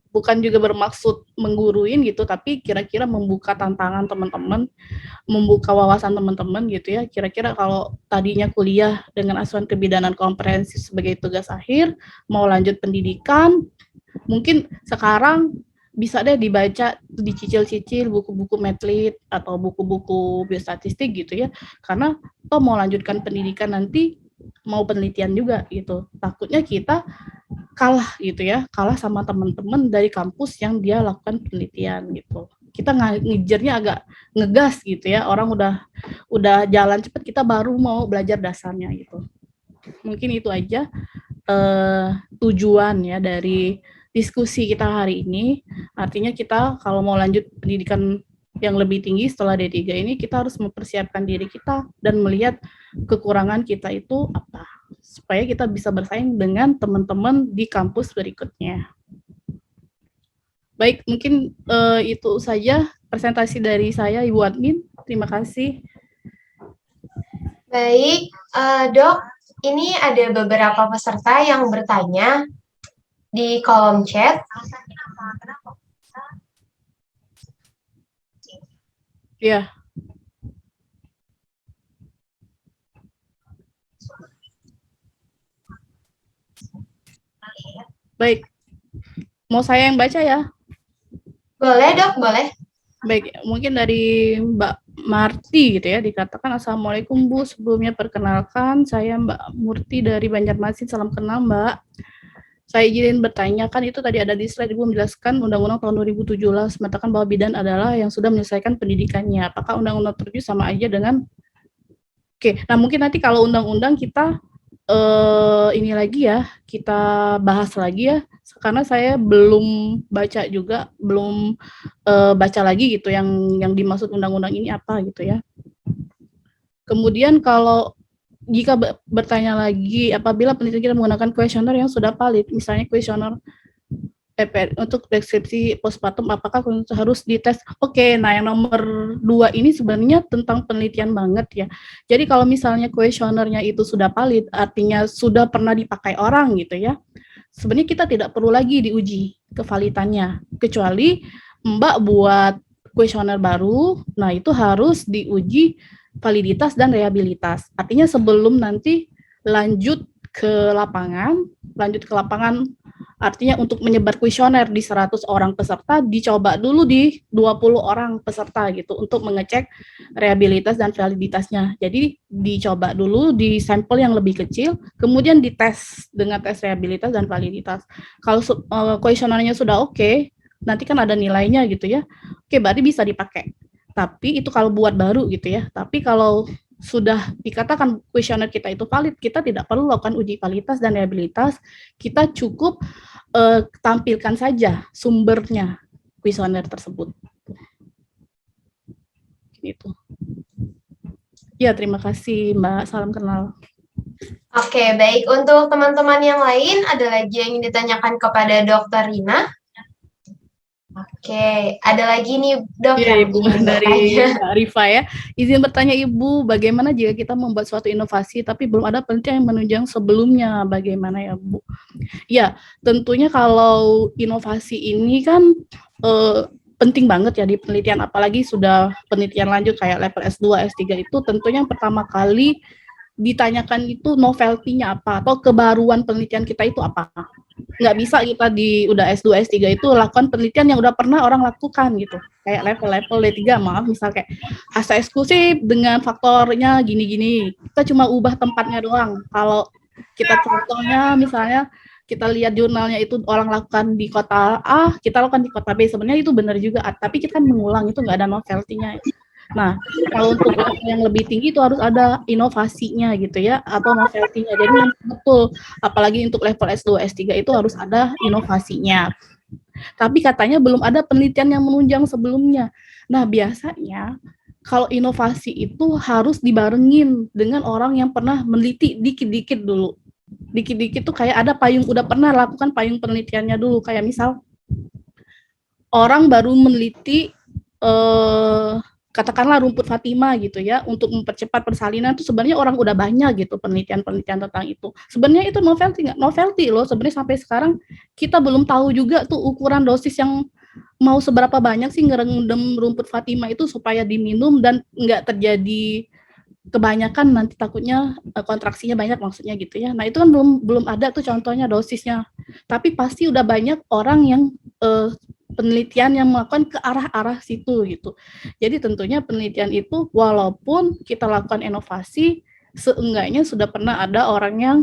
Bukan juga bermaksud mengguruin gitu, tapi kira-kira membuka tantangan teman-teman, membuka wawasan teman-teman gitu ya. Kira-kira kalau tadinya kuliah dengan asuhan kebidanan komprehensif sebagai tugas akhir, mau lanjut pendidikan, mungkin sekarang bisa deh dibaca, dicicil-cicil buku-buku Medlit atau buku-buku biostatistik gitu ya, karena toh mau lanjutkan pendidikan nanti mau penelitian juga gitu. Takutnya kita kalah gitu ya, kalah sama teman-teman dari kampus yang dia lakukan penelitian gitu. Kita ngejarnya agak ngegas gitu ya, orang udah jalan cepat, kita baru mau belajar dasarnya gitu. Mungkin itu aja tujuan ya dari diskusi kita hari ini. Artinya kita kalau mau lanjut pendidikan yang lebih tinggi setelah D3 ini, kita harus mempersiapkan diri kita dan melihat kekurangan kita itu apa, supaya kita bisa bersaing dengan teman-teman di kampus berikutnya. Baik, mungkin itu saja presentasi dari saya, Ibu Admin. Terima kasih. Baik, Dok, ini ada beberapa peserta yang bertanya di kolom chat. Ya. Baik. Mau saya yang baca ya? Boleh, Dok, boleh. Baik, mungkin dari Mbak Marti gitu ya, dikatakan Assalamualaikum Bu, sebelumnya perkenalkan saya Mbak Murti dari Banjarmasin, salam kenal Mbak. Saya izin bertanya, kan itu tadi ada di slide Ibu menjelaskan Undang-Undang tahun 2017 mengatakan bahwa bidan adalah yang sudah menyelesaikan pendidikannya. Apakah Undang-Undang tersebut sama aja dengan nah mungkin nanti kalau undang-undang kita ini lagi ya, kita bahas lagi ya, karena saya belum baca juga, belum baca lagi gitu yang dimaksud undang-undang ini apa gitu ya. Kemudian kalau jika bertanya lagi, apabila penelitian kita menggunakan kuesioner yang sudah valid, misalnya kuesioner untuk deskripsi postpartum, apakah harus dites? Oke, nah yang nomor 2 ini sebenarnya tentang penelitian banget ya. Jadi kalau misalnya kuesionernya itu sudah valid, artinya sudah pernah dipakai orang gitu ya, sebenarnya kita tidak perlu lagi diuji kevalitannya, kecuali Mbak buat kuesioner baru, nah itu harus diuji validitas dan reliabilitas. Artinya sebelum nanti lanjut ke lapangan artinya untuk menyebar kuesioner di 100 orang peserta, dicoba dulu di 20 orang peserta gitu, untuk mengecek reliabilitas dan validitasnya. Jadi dicoba dulu di sampel yang lebih kecil, kemudian dites dengan tes reliabilitas dan validitas. Kalau kuesionernya sudah oke, nanti kan ada nilainya gitu ya, oke berarti bisa dipakai. Tapi itu kalau buat baru gitu ya. Tapi kalau sudah dikatakan kuesioner kita itu valid, kita tidak perlu lakukan uji validitas dan reliabilitas, kita cukup tampilkan saja sumbernya kuesioner tersebut. Gitu. Ya, terima kasih Mbak, salam kenal. Oke, baik. Untuk teman-teman yang lain, ada lagi yang ingin ditanyakan kepada Dr. Rina? Oke, ada lagi nih Dok Iya, yang Ibu, ingin dari bertanya. Mbak Rifa ya. Izin bertanya Ibu, bagaimana jika kita membuat suatu inovasi tapi belum ada penelitian yang menunjang sebelumnya, bagaimana ya Bu? Ya, tentunya kalau inovasi ini kan penting banget ya di penelitian, apalagi sudah penelitian lanjut kayak level S2, S3 itu tentunya yang pertama kali ditanyakan itu novelty-nya apa, atau kebaruan penelitian kita itu apa. Nggak bisa kita udah S2, S3 itu lakukan penelitian yang udah pernah orang lakukan gitu. Kayak level-level D3, maaf, misal kayak asa eksklusif dengan faktornya gini-gini. Kita cuma ubah tempatnya doang. Kalau kita contohnya misalnya kita lihat jurnalnya itu orang lakukan di kota A, kita lakukan di kota B. Sebenarnya itu benar juga, tapi kita kan mengulang, itu nggak ada novelty-nya. Nah, kalau untuk yang lebih tinggi itu harus ada inovasinya gitu ya, atau novelty-nya. Jadi betul, apalagi untuk level S2, S3 itu harus ada inovasinya. Tapi katanya belum ada penelitian yang menunjang sebelumnya. Nah, biasanya kalau inovasi itu harus dibarengin dengan orang yang pernah meneliti dikit-dikit dulu. Dikit-dikit tuh kayak ada udah pernah lakukan payung penelitiannya dulu. Kayak misal, orang baru meneliti katakanlah rumput Fatima gitu ya, untuk mempercepat persalinan itu sebenarnya orang udah banyak gitu penelitian-penelitian tentang itu. Sebenarnya itu novelty loh, sebenarnya sampai sekarang kita belum tahu juga tuh ukuran dosis yang mau seberapa banyak sih ngerendam rumput Fatima itu supaya diminum dan nggak terjadi kebanyakan, nanti takutnya kontraksinya banyak maksudnya gitu ya. Nah, itu kan belum ada tuh contohnya dosisnya. Tapi pasti udah banyak orang yang penelitian yang melakukan ke arah-arah situ gitu. Jadi tentunya penelitian itu walaupun kita lakukan inovasi, seenggaknya sudah pernah ada orang yang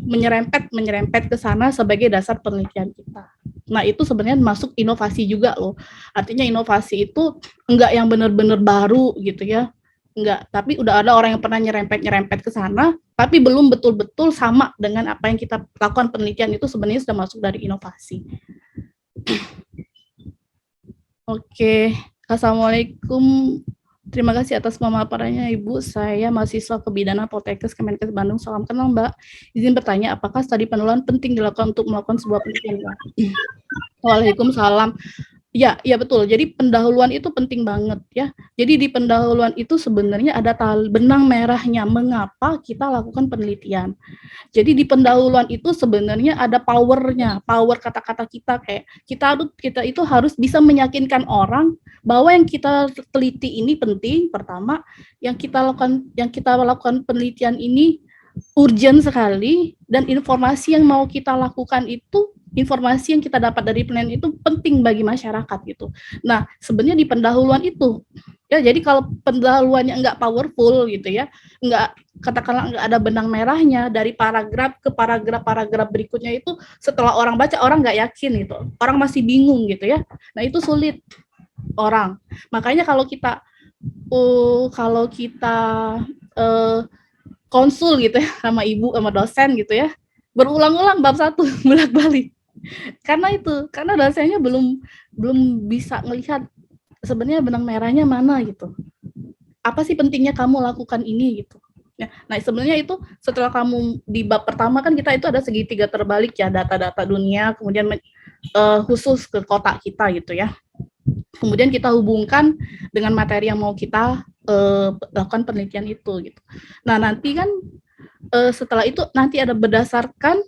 menyerempet ke sana sebagai dasar penelitian kita. Nah, itu sebenarnya masuk inovasi juga loh. Artinya inovasi itu enggak yang benar-benar baru gitu ya. Enggak, tapi udah ada orang yang pernah nyerempet ke sana, tapi belum betul-betul sama dengan apa yang kita lakukan penelitian, itu sebenarnya sudah masuk dari inovasi. Oke, Assalamualaikum. Terima kasih atas pemaparannya Ibu. Saya mahasiswa Kebidanan Poltekkes Kemenkes Bandung. Salam kenal Mbak. Izin bertanya, apakah studi penelitian penting dilakukan untuk melakukan sebuah penelitian? Waalaikumsalam. Ya, ya betul. Jadi pendahuluan itu penting banget ya. Jadi di pendahuluan itu sebenarnya ada benang merahnya mengapa kita lakukan penelitian. Jadi di pendahuluan itu sebenarnya ada powernya, power kata-kata kita, kayak kita itu harus bisa meyakinkan orang bahwa yang kita teliti ini penting. Pertama, yang kita lakukan penelitian ini urgent sekali, dan informasi yang mau kita lakukan itu, informasi yang kita dapat dari penelitian itu penting bagi masyarakat gitu. Nah, sebenarnya di pendahuluan itu ya, jadi kalau pendahuluannya enggak powerful gitu ya, katakanlah enggak ada benang merahnya dari paragraf ke paragraf berikutnya, itu setelah orang baca orang enggak yakin gitu, orang masih bingung gitu ya. Nah, itu sulit orang. Makanya kalau kita konsul gitu ya sama ibu sama dosen gitu ya, berulang-ulang bab 1 bolak-balik. Karena dosennya belum bisa melihat sebenarnya benang merahnya mana gitu. Apa sih pentingnya kamu lakukan ini gitu. Nah, sebenarnya itu setelah kamu di bab pertama kan kita itu ada segitiga terbalik ya, data-data dunia, kemudian khusus ke kota kita gitu ya. Kemudian kita hubungkan dengan materi yang mau kita lakukan penelitian itu gitu. Nah, nanti kan setelah itu nanti ada berdasarkan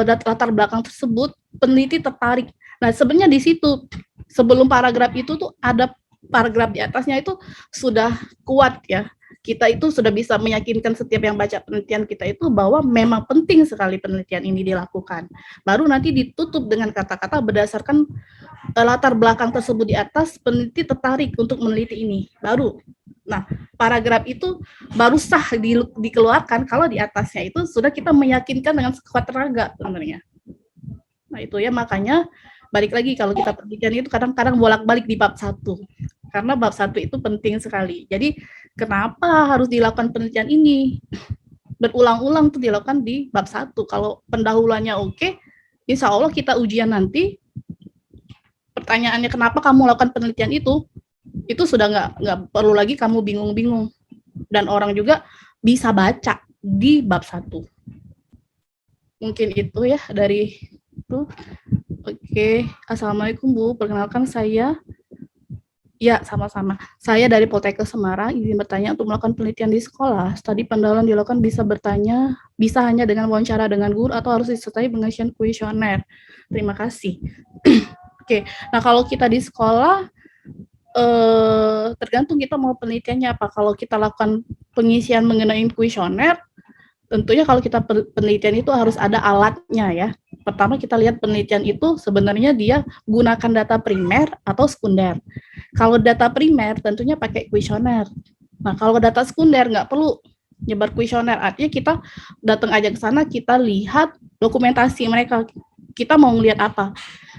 latar belakang tersebut, peneliti tertarik. Nah, sebenarnya di situ sebelum paragraf itu tuh ada paragraf di atasnya itu sudah kuat ya. Kita itu sudah bisa meyakinkan setiap yang baca penelitian kita itu bahwa memang penting sekali penelitian ini dilakukan. Baru nanti ditutup dengan kata-kata berdasarkan latar belakang tersebut di atas, peneliti tertarik untuk meneliti ini. Baru. Nah, paragraf itu baru sah dikeluarkan kalau di atasnya itu sudah kita meyakinkan dengan sekuat tenaga sebenarnya. Nah, itu ya, makanya balik lagi kalau kita penelitian itu kadang-kadang bolak-balik di bab 1. Karena bab 1 itu penting sekali. Jadi kenapa harus dilakukan penelitian ini. Berulang-ulang tuh dilakukan di bab 1. Kalau pendahuluannya oke, insya Allah kita ujian nanti, pertanyaannya kenapa kamu lakukan penelitian itu sudah nggak perlu lagi kamu bingung-bingung. Dan orang juga bisa baca di bab 1. Mungkin itu ya dari itu. Oke, Assalamualaikum Bu, perkenalkan saya. Ya, sama-sama. Saya dari Poltekkes Semarang, izin bertanya untuk melakukan penelitian di sekolah. Studi pendahuluan dilakukan bisa hanya dengan wawancara dengan guru atau harus disertai pengisian kuesioner. Terima kasih. Oke, nah kalau kita di sekolah, tergantung kita mau penelitiannya apa. Kalau kita lakukan pengisian mengenai kuesioner, tentunya kalau kita penelitian itu harus ada alatnya ya. Pertama kita lihat penelitian itu sebenarnya dia gunakan data primer atau sekunder. Kalau data primer tentunya pakai kuesioner. Nah kalau data sekunder nggak perlu nyebar kuesioner, artinya kita datang aja ke sana, kita lihat dokumentasi mereka. Kita mau lihat apa?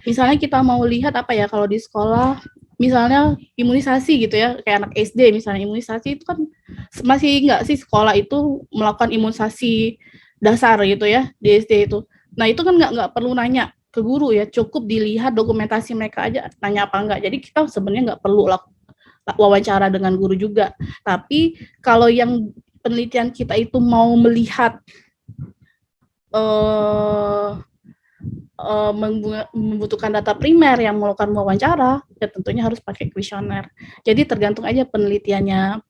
Misalnya kita mau lihat apa ya kalau di sekolah, misalnya imunisasi gitu ya, kayak anak SD misalnya imunisasi itu kan masih nggak sih sekolah itu melakukan imunisasi dasar gitu ya di SD itu. Nah itu kan nggak perlu nanya ke guru ya, cukup dilihat dokumentasi mereka aja, nanya apa enggak. Jadi kita sebenarnya nggak perlu wawancara dengan guru juga. Tapi kalau yang penelitian kita itu mau melihat membutuhkan data primer yang melakukan wawancara, ya tentunya harus pakai kuesioner. Jadi tergantung aja penelitiannya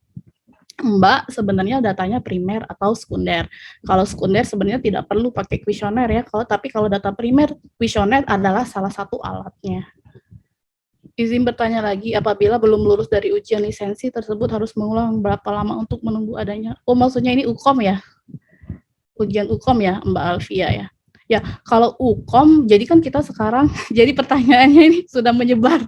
Mbak, sebenarnya datanya primer atau sekunder. Kalau sekunder sebenarnya tidak perlu pakai kuesioner ya. Tapi kalau data primer, kuesioner adalah salah satu alatnya. Izin bertanya lagi, apabila belum lulus dari ujian lisensi tersebut harus mengulang berapa lama untuk menunggu adanya? Oh, maksudnya ini UKOM ya? Ujian UKOM ya, Mbak Alfia ya? Ya, kalau UKOM, jadi kan kita sekarang, jadi pertanyaannya ini sudah menyebar,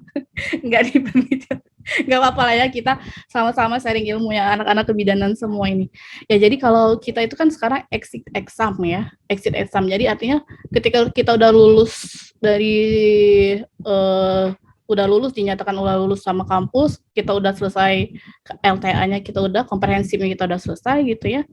nggak di penelitian. Nggak apa-apa lah ya, kita sama-sama sharing ilmu ya, anak-anak kebidanan semua ini. Ya, jadi kalau kita itu kan sekarang exit exam ya, exit exam. Jadi artinya ketika kita udah lulus dari, dinyatakan udah lulus sama kampus, kita udah selesai LTA-nya, kita udah komprehensifnya kita udah selesai gitu ya.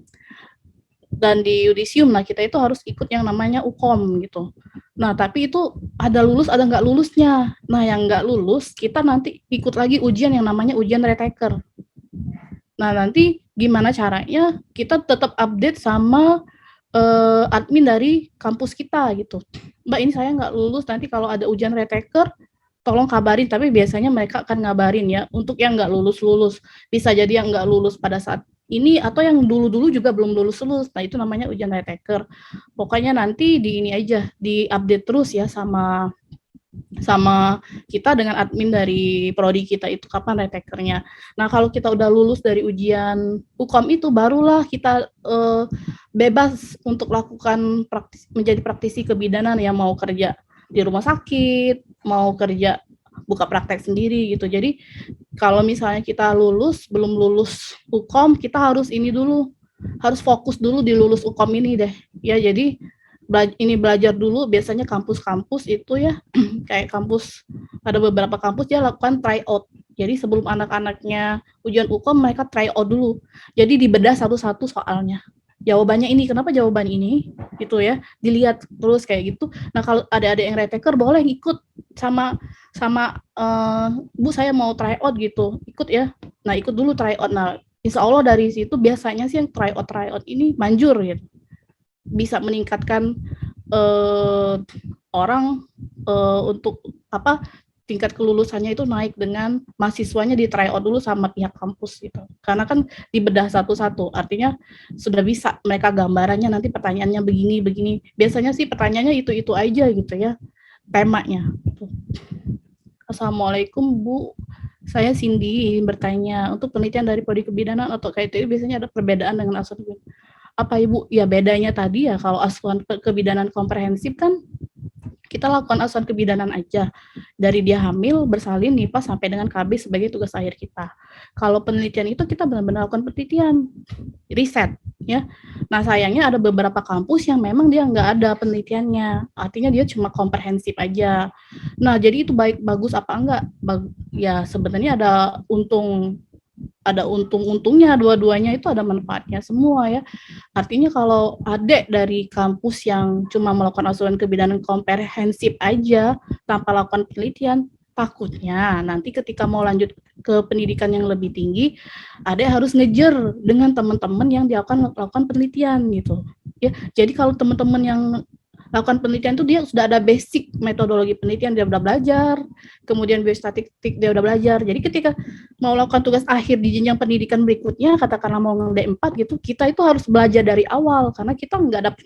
Dan di yudisium, nah kita itu harus ikut yang namanya UKOM gitu. Nah tapi itu ada lulus, ada nggak lulusnya. Nah yang nggak lulus, kita nanti ikut lagi ujian yang namanya ujian retaker. Nah nanti gimana caranya kita tetap update sama admin dari kampus kita gitu. Mbak ini saya nggak lulus, nanti kalau ada ujian retaker, tolong kabarin, tapi biasanya mereka akan ngabarin ya, untuk yang nggak lulus-lulus. Bisa jadi yang nggak lulus pada saat ini, atau yang dulu-dulu juga belum lulus-lulus, nah itu namanya ujian retaker. Pokoknya nanti di ini aja, di update terus ya sama kita dengan admin dari prodi kita itu kapan retakernya. Nah kalau kita udah lulus dari ujian UKOM itu barulah kita bebas untuk lakukan menjadi praktisi kebidanan ya, mau kerja di rumah sakit, mau kerja buka praktek sendiri gitu. Jadi kalau misalnya kita belum lulus UKOM, kita harus ini dulu, harus fokus dulu di lulus UKOM ini deh. Ya jadi belajar dulu, biasanya kampus-kampus itu ya, kayak kampus, ada beberapa kampus dia lakukan tryout. Jadi sebelum anak-anaknya ujian UKOM, mereka tryout dulu. Jadi dibedah satu-satu soalnya. Jawabannya ini, kenapa jawaban ini, gitu ya, dilihat terus kayak gitu. Nah kalau ada yang retaker boleh ikut sama Bu saya mau tryout gitu, ikut ya. Nah ikut dulu tryout. Nah insya Allah dari situ biasanya sih yang tryout ini manjur gitu, bisa meningkatkan orang untuk tingkat kelulusannya itu naik dengan mahasiswanya di tryout dulu sama pihak kampus gitu. Karena kan dibedah satu-satu, artinya sudah bisa mereka gambarannya nanti pertanyaannya begini. Biasanya sih pertanyaannya itu aja gitu ya, temanya. Assalamualaikum Bu, saya Cindy bertanya, untuk penelitian dari prodi kebidanan atau KITI biasanya ada perbedaan dengan asuhan apa Ibu? Ya bedanya tadi ya, kalau asuhan kebidanan komprehensif kan kita lakukan asuhan kebidanan aja, dari dia hamil, bersalin, nifas, sampai dengan KB sebagai tugas akhir kita. Kalau penelitian itu kita benar-benar lakukan penelitian, riset, ya. Nah sayangnya ada beberapa kampus yang memang dia nggak ada penelitiannya, artinya dia cuma komprehensif aja. Nah jadi itu bagus apa enggak? Ya sebenarnya ada untung ada untung-untungnya, dua-duanya itu ada manfaatnya semua ya. Artinya kalau adik dari kampus yang cuma melakukan asuhan kebidanan komprehensif aja tanpa lakukan penelitian, takutnya nanti ketika mau lanjut ke pendidikan yang lebih tinggi, adik harus ngejar dengan teman-teman yang dia akan lakukan penelitian gitu. Ya, jadi kalau teman-teman yang lakukan penelitian itu dia sudah ada basic metodologi penelitian, dia udah belajar, kemudian biostatistik dia udah belajar. Jadi ketika mau lakukan tugas akhir di jenjang pendidikan berikutnya, katakanlah mau D4 gitu, kita itu harus belajar dari awal karena kita nggak dapat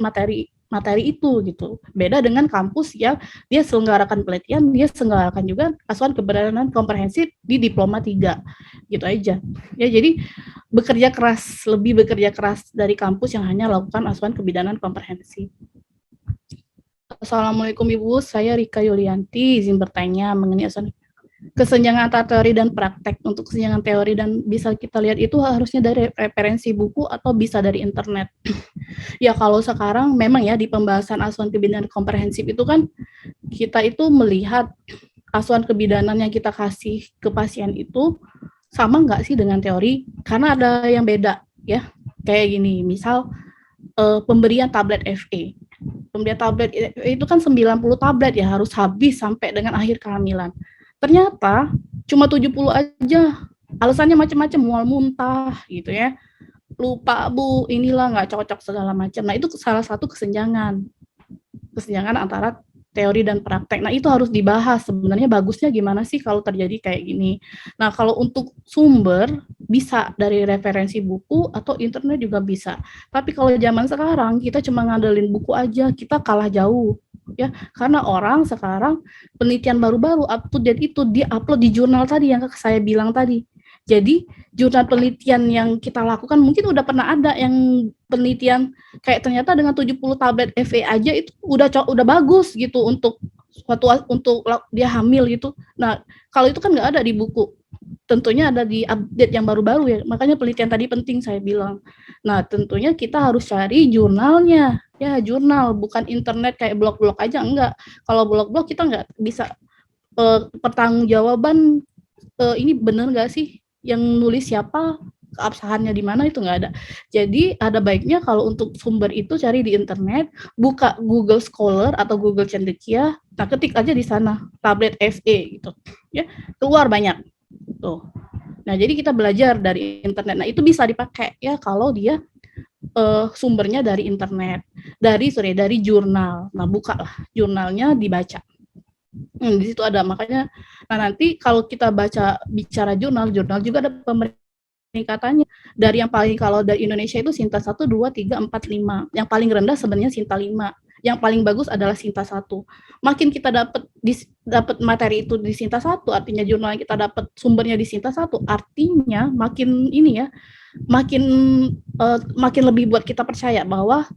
materi itu gitu. Beda dengan kampus yang dia selenggarakan penelitian, dia selenggarakan juga asuhan kebenaran komprehensif di diploma 3. Gitu aja. Ya, jadi lebih bekerja keras dari kampus yang hanya lakukan asuhan kebidanan komprehensif. Assalamualaikum Ibu, saya Rika Yulianti, izin bertanya mengenai kesenjangan antara teori dan praktek. Untuk kesenjangan teori dan bisa kita lihat itu harusnya dari referensi buku atau bisa dari internet. Ya kalau sekarang memang ya di pembahasan asuhan kebidanan komprehensif itu kan kita itu melihat asuhan kebidanan yang kita kasih ke pasien itu sama nggak sih dengan teori? Karena ada yang beda ya, kayak gini, misal pemberian tablet FE. Pemberian tablet itu kan 90 tablet ya, harus habis sampai dengan akhir kehamilan. Ternyata cuma 70 aja. Alasannya macam-macam, mual muntah gitu ya. Lupa Bu, inilah nggak cocok segala macam. Nah, itu salah satu kesenjangan. Kesenjangan antara teori dan praktek. Nah, itu harus dibahas. Sebenarnya bagusnya gimana sih kalau terjadi kayak gini. Nah, kalau untuk sumber bisa dari referensi buku atau internet juga bisa. Tapi kalau zaman sekarang kita cuma ngandelin buku aja, kita kalah jauh. Ya, karena orang sekarang penelitian baru-baru up to date itu di-upload di jurnal tadi yang saya bilang tadi. Jadi jurnal penelitian yang kita lakukan mungkin udah pernah ada yang penelitian kayak ternyata dengan 70 tablet FE aja itu udah bagus gitu untuk dia hamil gitu. Nah, kalau itu kan nggak ada di buku. Tentunya ada di update yang baru-baru ya. Makanya penelitian tadi penting saya bilang. Nah, tentunya kita harus cari jurnalnya. Ya, jurnal, bukan internet kayak blog-blog aja, enggak. Kalau blog-blog kita nggak bisa pertanggungjawaban ini benar nggak sih yang nulis siapa, keabsahannya di mana, itu nggak ada. Jadi ada baiknya kalau untuk sumber itu cari di internet, buka Google Scholar atau Google Cendekia, nah ketik aja di sana tablet FE gitu, ya keluar banyak tuh. Nah jadi kita belajar dari internet. Nah itu bisa dipakai ya kalau dia sumbernya dari internet, dari jurnal. Nah bukalah jurnalnya, dibaca. Di situ ada, makanya nah nanti kalau kita bicara jurnal juga ada peningkatannya. Dari yang paling, kalau dari Indonesia itu Sinta 1, 2, 3, 4, 5. Yang paling rendah sebenarnya Sinta 5. Yang paling bagus adalah Sinta 1. Makin kita dapat materi itu di Sinta 1, artinya jurnal yang kita dapat sumbernya di Sinta 1, artinya makin ini ya, makin lebih buat kita percaya bahwa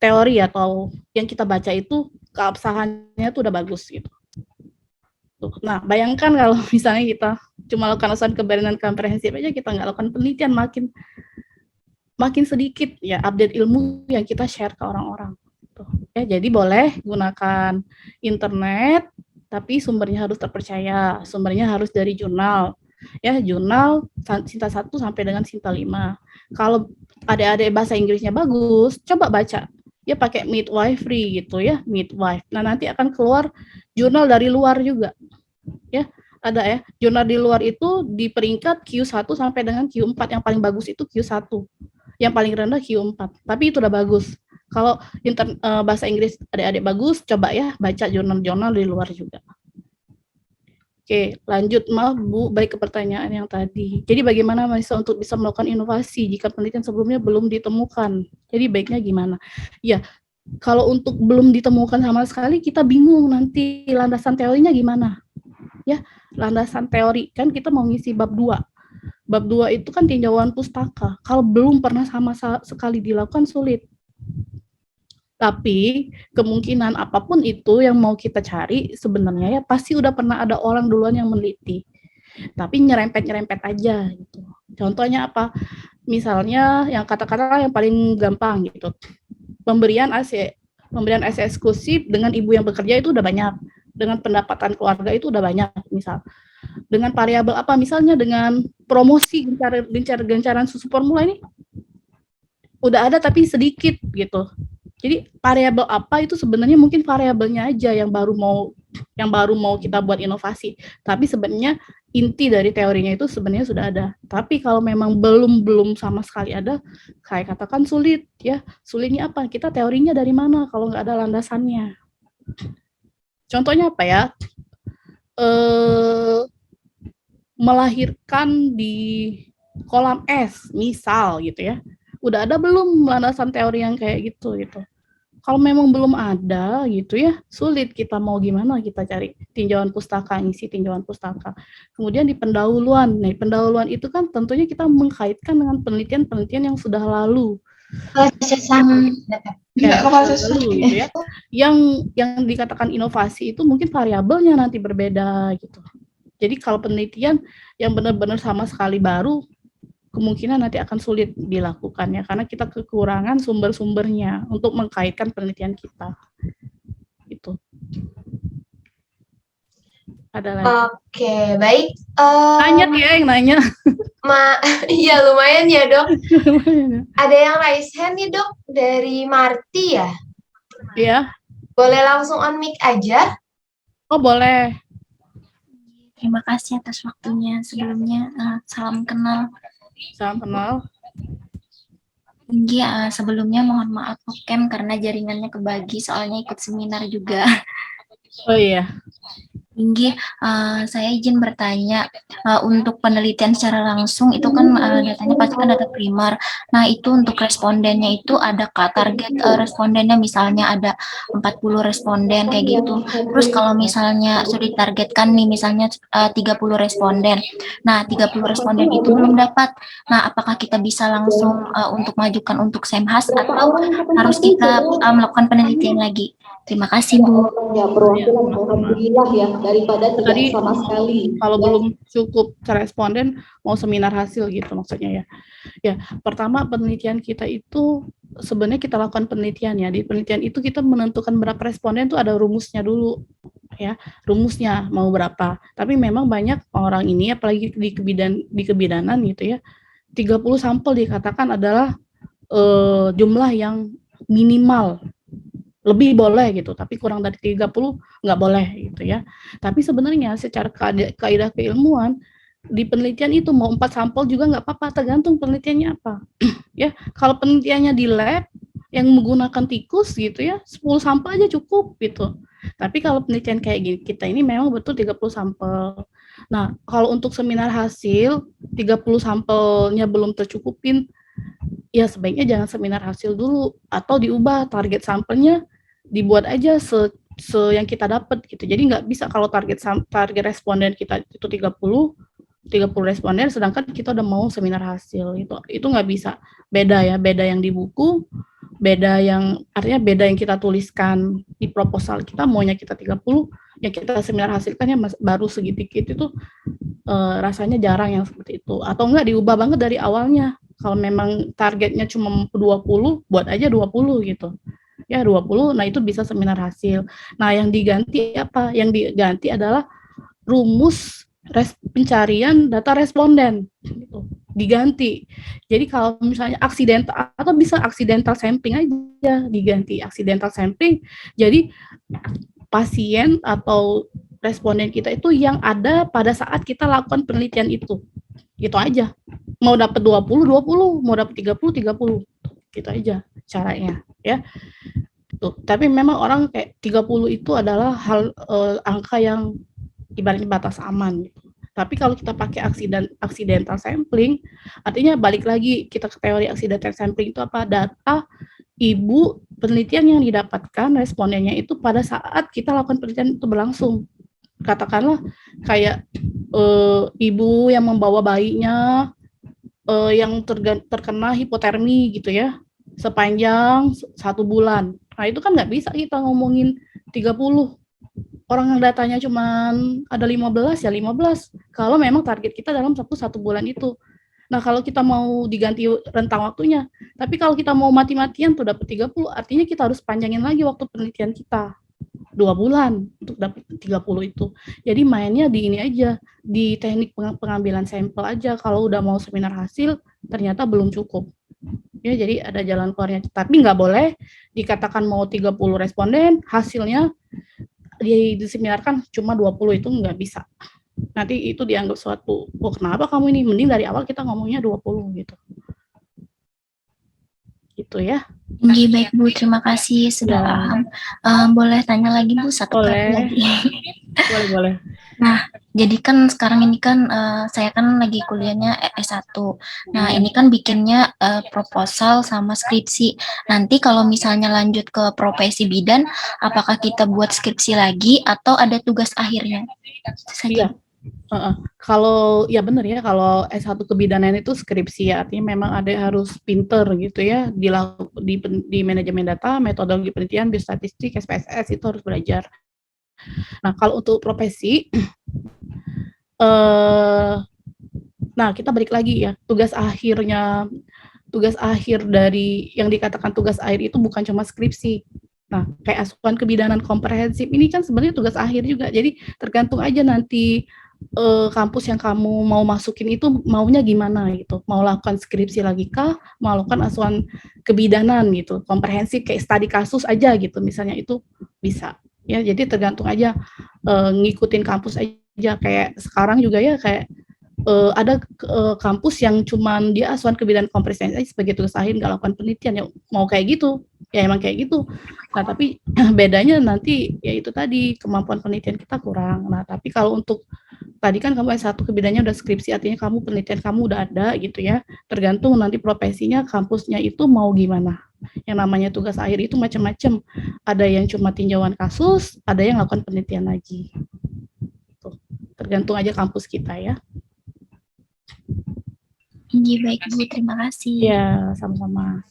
teori atau yang kita baca itu keabsahannya tuh udah bagus gitu. Nah, bayangkan kalau misalnya kita cuma lakukan asuhan kebenaran komprehensif aja, kita nggak lakukan penelitian, makin sedikit ya update ilmu yang kita share ke orang-orang. Ya, jadi boleh gunakan internet, tapi sumbernya harus terpercaya, sumbernya harus dari jurnal. Ya, jurnal Sinta 1 sampai dengan Sinta 5. Kalau adik-adik bahasa Inggrisnya bagus, coba baca. Ya pakai midwifery gitu ya, midwife. Nah, nanti akan keluar jurnal dari luar juga. Ya, ada ya. Jurnal di luar itu di peringkat Q1 sampai dengan Q4, yang paling bagus itu Q1. Yang paling rendah Q4. Tapi itu udah bagus. Kalau bahasa Inggris adik-adik bagus, coba ya baca jurnal-jurnal di luar juga. Oke, lanjut maaf Bu, balik ke pertanyaan yang tadi. Jadi bagaimana mahasiswa untuk bisa melakukan inovasi jika penelitian sebelumnya belum ditemukan? Jadi baiknya gimana? Ya, kalau untuk belum ditemukan sama sekali, kita bingung nanti landasan teorinya gimana. Ya, landasan teori, kan kita mau ngisi bab 2. Bab 2 itu kan tinjauan pustaka. Kalau belum pernah sama sekali dilakukan, sulit. Tapi kemungkinan apapun itu yang mau kita cari sebenarnya ya pasti udah pernah ada orang duluan yang meneliti. Tapi nyerempet-nyerempet aja gitu. Contohnya apa? Misalnya yang kata-kata yang paling gampang gitu. Pemberian AC eksklusif dengan ibu yang bekerja itu udah banyak. Dengan pendapatan keluarga itu udah banyak misal. Dengan variabel apa? Misalnya dengan promosi gencaran susu formula ini udah ada tapi sedikit gitu. Jadi variabel apa itu sebenarnya mungkin variabelnya aja yang baru mau kita buat inovasi. Tapi sebenarnya inti dari teorinya itu sebenarnya sudah ada. Tapi kalau memang belum sama sekali ada, saya katakan sulit ya. Sulitnya apa? Kita teorinya dari mana kalau nggak ada landasannya? Contohnya apa ya? Melahirkan di kolam es, misal gitu ya. Udah ada belum landasan teori yang kayak gitu gitu. Kalau memang belum ada gitu ya, sulit kita mau gimana kita cari tinjauan pustaka, ngisi tinjauan pustaka. Kemudian di pendahuluan. Nah, pendahuluan itu kan tentunya kita mengkaitkan dengan penelitian-penelitian yang sudah lalu. Lalu gitu ya. Yang dikatakan inovasi itu mungkin variabelnya nanti berbeda gitu. Jadi kalau penelitian yang benar-benar sama sekali baru, kemungkinan nanti akan sulit dilakukan ya, karena kita kekurangan sumber-sumbernya untuk mengkaitkan penelitian kita. Gitu. Ada lagi? Oke, baik. Nanya dia yang nanya. Iya lumayan ya dok. Ada yang raise hand nih dok, dari Marti ya? Iya. Boleh langsung on mic aja? Oh boleh. Terima kasih atas waktunya. Sebelumnya salam kenal. Salam kenal. Tinggi, sebelumnya mohon maaf Okem karena jaringannya kebagi soalnya ikut seminar juga. Oh iya. Tinggi, saya izin bertanya, untuk penelitian secara langsung itu kan datanya pasti kan data primer. Nah itu untuk respondennya itu ada target respondennya misalnya ada 40 responden kayak gitu. Terus kalau misalnya sudah ditargetkan nih misalnya 30 responden. Nah 30 responden itu belum dapat. Nah apakah kita bisa langsung untuk majukan untuk Semhas atau harus kita melakukan penelitian lagi? Terima kasih Bu. Ya, perwakilan alhamdulillah ya daripada tidak Tadi, sama sekali. Kalau belum cukup responden mau seminar hasil gitu maksudnya ya. Ya, pertama penelitian kita itu sebenarnya kita lakukan penelitian ya. Di penelitian itu kita menentukan berapa responden itu ada rumusnya dulu ya. Rumusnya mau berapa. Tapi memang banyak orang ini apalagi di kebidanan gitu ya. 30 sampel dikatakan adalah jumlah yang minimal. Lebih boleh gitu, tapi kurang dari 30 nggak boleh gitu ya. Tapi sebenarnya secara kaidah keilmuan di penelitian itu mau 4 sampel juga nggak apa-apa, tergantung penelitiannya apa. Ya, kalau penelitiannya di lab yang menggunakan tikus gitu ya, 10 sampel aja cukup gitu. Tapi kalau penelitian kayak gini, kita ini memang betul 30 sampel. Nah, kalau untuk seminar hasil 30 sampelnya belum tercukupin, ya sebaiknya jangan seminar hasil dulu atau diubah target sampelnya dibuat aja yang kita dapat gitu. Jadi nggak bisa kalau target responden kita itu 30 responden sedangkan kita udah mau seminar hasil itu nggak bisa. Beda ya, beda yang di buku, artinya beda yang kita tuliskan di proposal kita maunya kita 30, yang kita seminar hasilkannya baru sedikit itu rasanya jarang yang seperti itu. Atau enggak diubah banget dari awalnya. Kalau memang targetnya cuma 20, buat aja 20 gitu. Ya 20, nah itu bisa seminar hasil. Nah yang diganti apa? Yang diganti adalah rumus pencarian data responden. Gitu. Diganti. Jadi kalau misalnya accidental, atau bisa accidental sampling aja, diganti accidental sampling. Jadi pasien atau responden kita itu yang ada pada saat kita lakukan penelitian itu. Gitu aja. Mau dapat 20, mau dapat 30, gitu aja caranya ya. Tuh. Tapi memang orang kayak 30 itu adalah angka yang ibaratnya batas aman gitu. Tapi kalau kita pakai accidental sampling, artinya balik lagi kita ke teori accidental sampling itu apa? Data ibu penelitian yang didapatkan respondennya itu pada saat kita lakukan penelitian itu berlangsung. Katakanlah kayak ibu yang membawa bayinya yang terkena hipotermi gitu ya sepanjang 1 bulan. Nah itu kan nggak bisa kita ngomongin 30 orang yang datanya cuma ada 15 ya 15 kalau memang target kita dalam 1 bulan itu. Nah kalau kita mau diganti rentang waktunya, tapi kalau kita mau mati-matian tuh dapat 30 artinya kita harus panjangin lagi waktu penelitian kita 2 bulan untuk dapat 30 itu. Jadi mainnya di ini aja, di teknik pengambilan sampel aja. Kalau udah mau seminar hasil, ternyata belum cukup. Ya, jadi ada jalan keluarnya. Tapi nggak boleh dikatakan mau 30 responden, hasilnya diseminarkan cuma 20, itu nggak bisa. Nanti itu dianggap suatu, oh kenapa kamu ini? Mending dari awal kita ngomongnya 20 gitu. Gitu ya. Iya, baik Bu, terima kasih sudah Ya. paham. Boleh tanya lagi Bu, satu kali Boleh. lagi. Boleh. Nah, jadi kan sekarang ini kan saya kan lagi kuliahnya S1. Nah, ini kan bikinnya proposal sama skripsi. Nanti kalau misalnya lanjut ke profesi bidan, apakah kita buat skripsi lagi atau ada tugas akhirnya? Itu saja. Iya. Kalau ya benar ya, kalau S1 kebidanan itu skripsi ya, artinya memang ada yang harus pinter gitu ya, di manajemen data, metodologi penelitian, biostatistik, SPSS itu harus belajar. Nah, kalau untuk profesi, nah kita balik lagi ya, tugas akhir dari yang dikatakan tugas akhir itu bukan cuma skripsi. Nah, kayak asuhan kebidanan komprehensif ini kan sebenarnya tugas akhir juga. Jadi tergantung aja nanti kampus yang kamu mau masukin itu maunya gimana gitu. Mau lakukan skripsi lagi kah? Mau lakukan asuhan kebidanan gitu, komprehensif kayak studi kasus aja gitu. Misalnya itu bisa. Ya, jadi tergantung aja ngikutin kampus aja. Kayak sekarang juga ya kayak ada kampus yang cuman dia asuhan kebidanan komprehensif sebagai tugas akhir nggak lakukan penelitian, ya mau kayak gitu ya emang kayak gitu. Nah tapi bedanya nanti ya itu tadi, kemampuan penelitian kita kurang. Nah tapi kalau untuk tadi kan kamu S1 kebidaannya udah skripsi, artinya kamu penelitian kamu udah ada gitu ya, tergantung nanti profesinya kampusnya itu mau gimana. Yang namanya tugas akhir itu macam-macam, ada yang cuma tinjauan kasus, ada yang lakukan penelitian lagi. Tuh, tergantung aja kampus kita ya. Iya, baik Bu, terima kasih. Ya, sama-sama.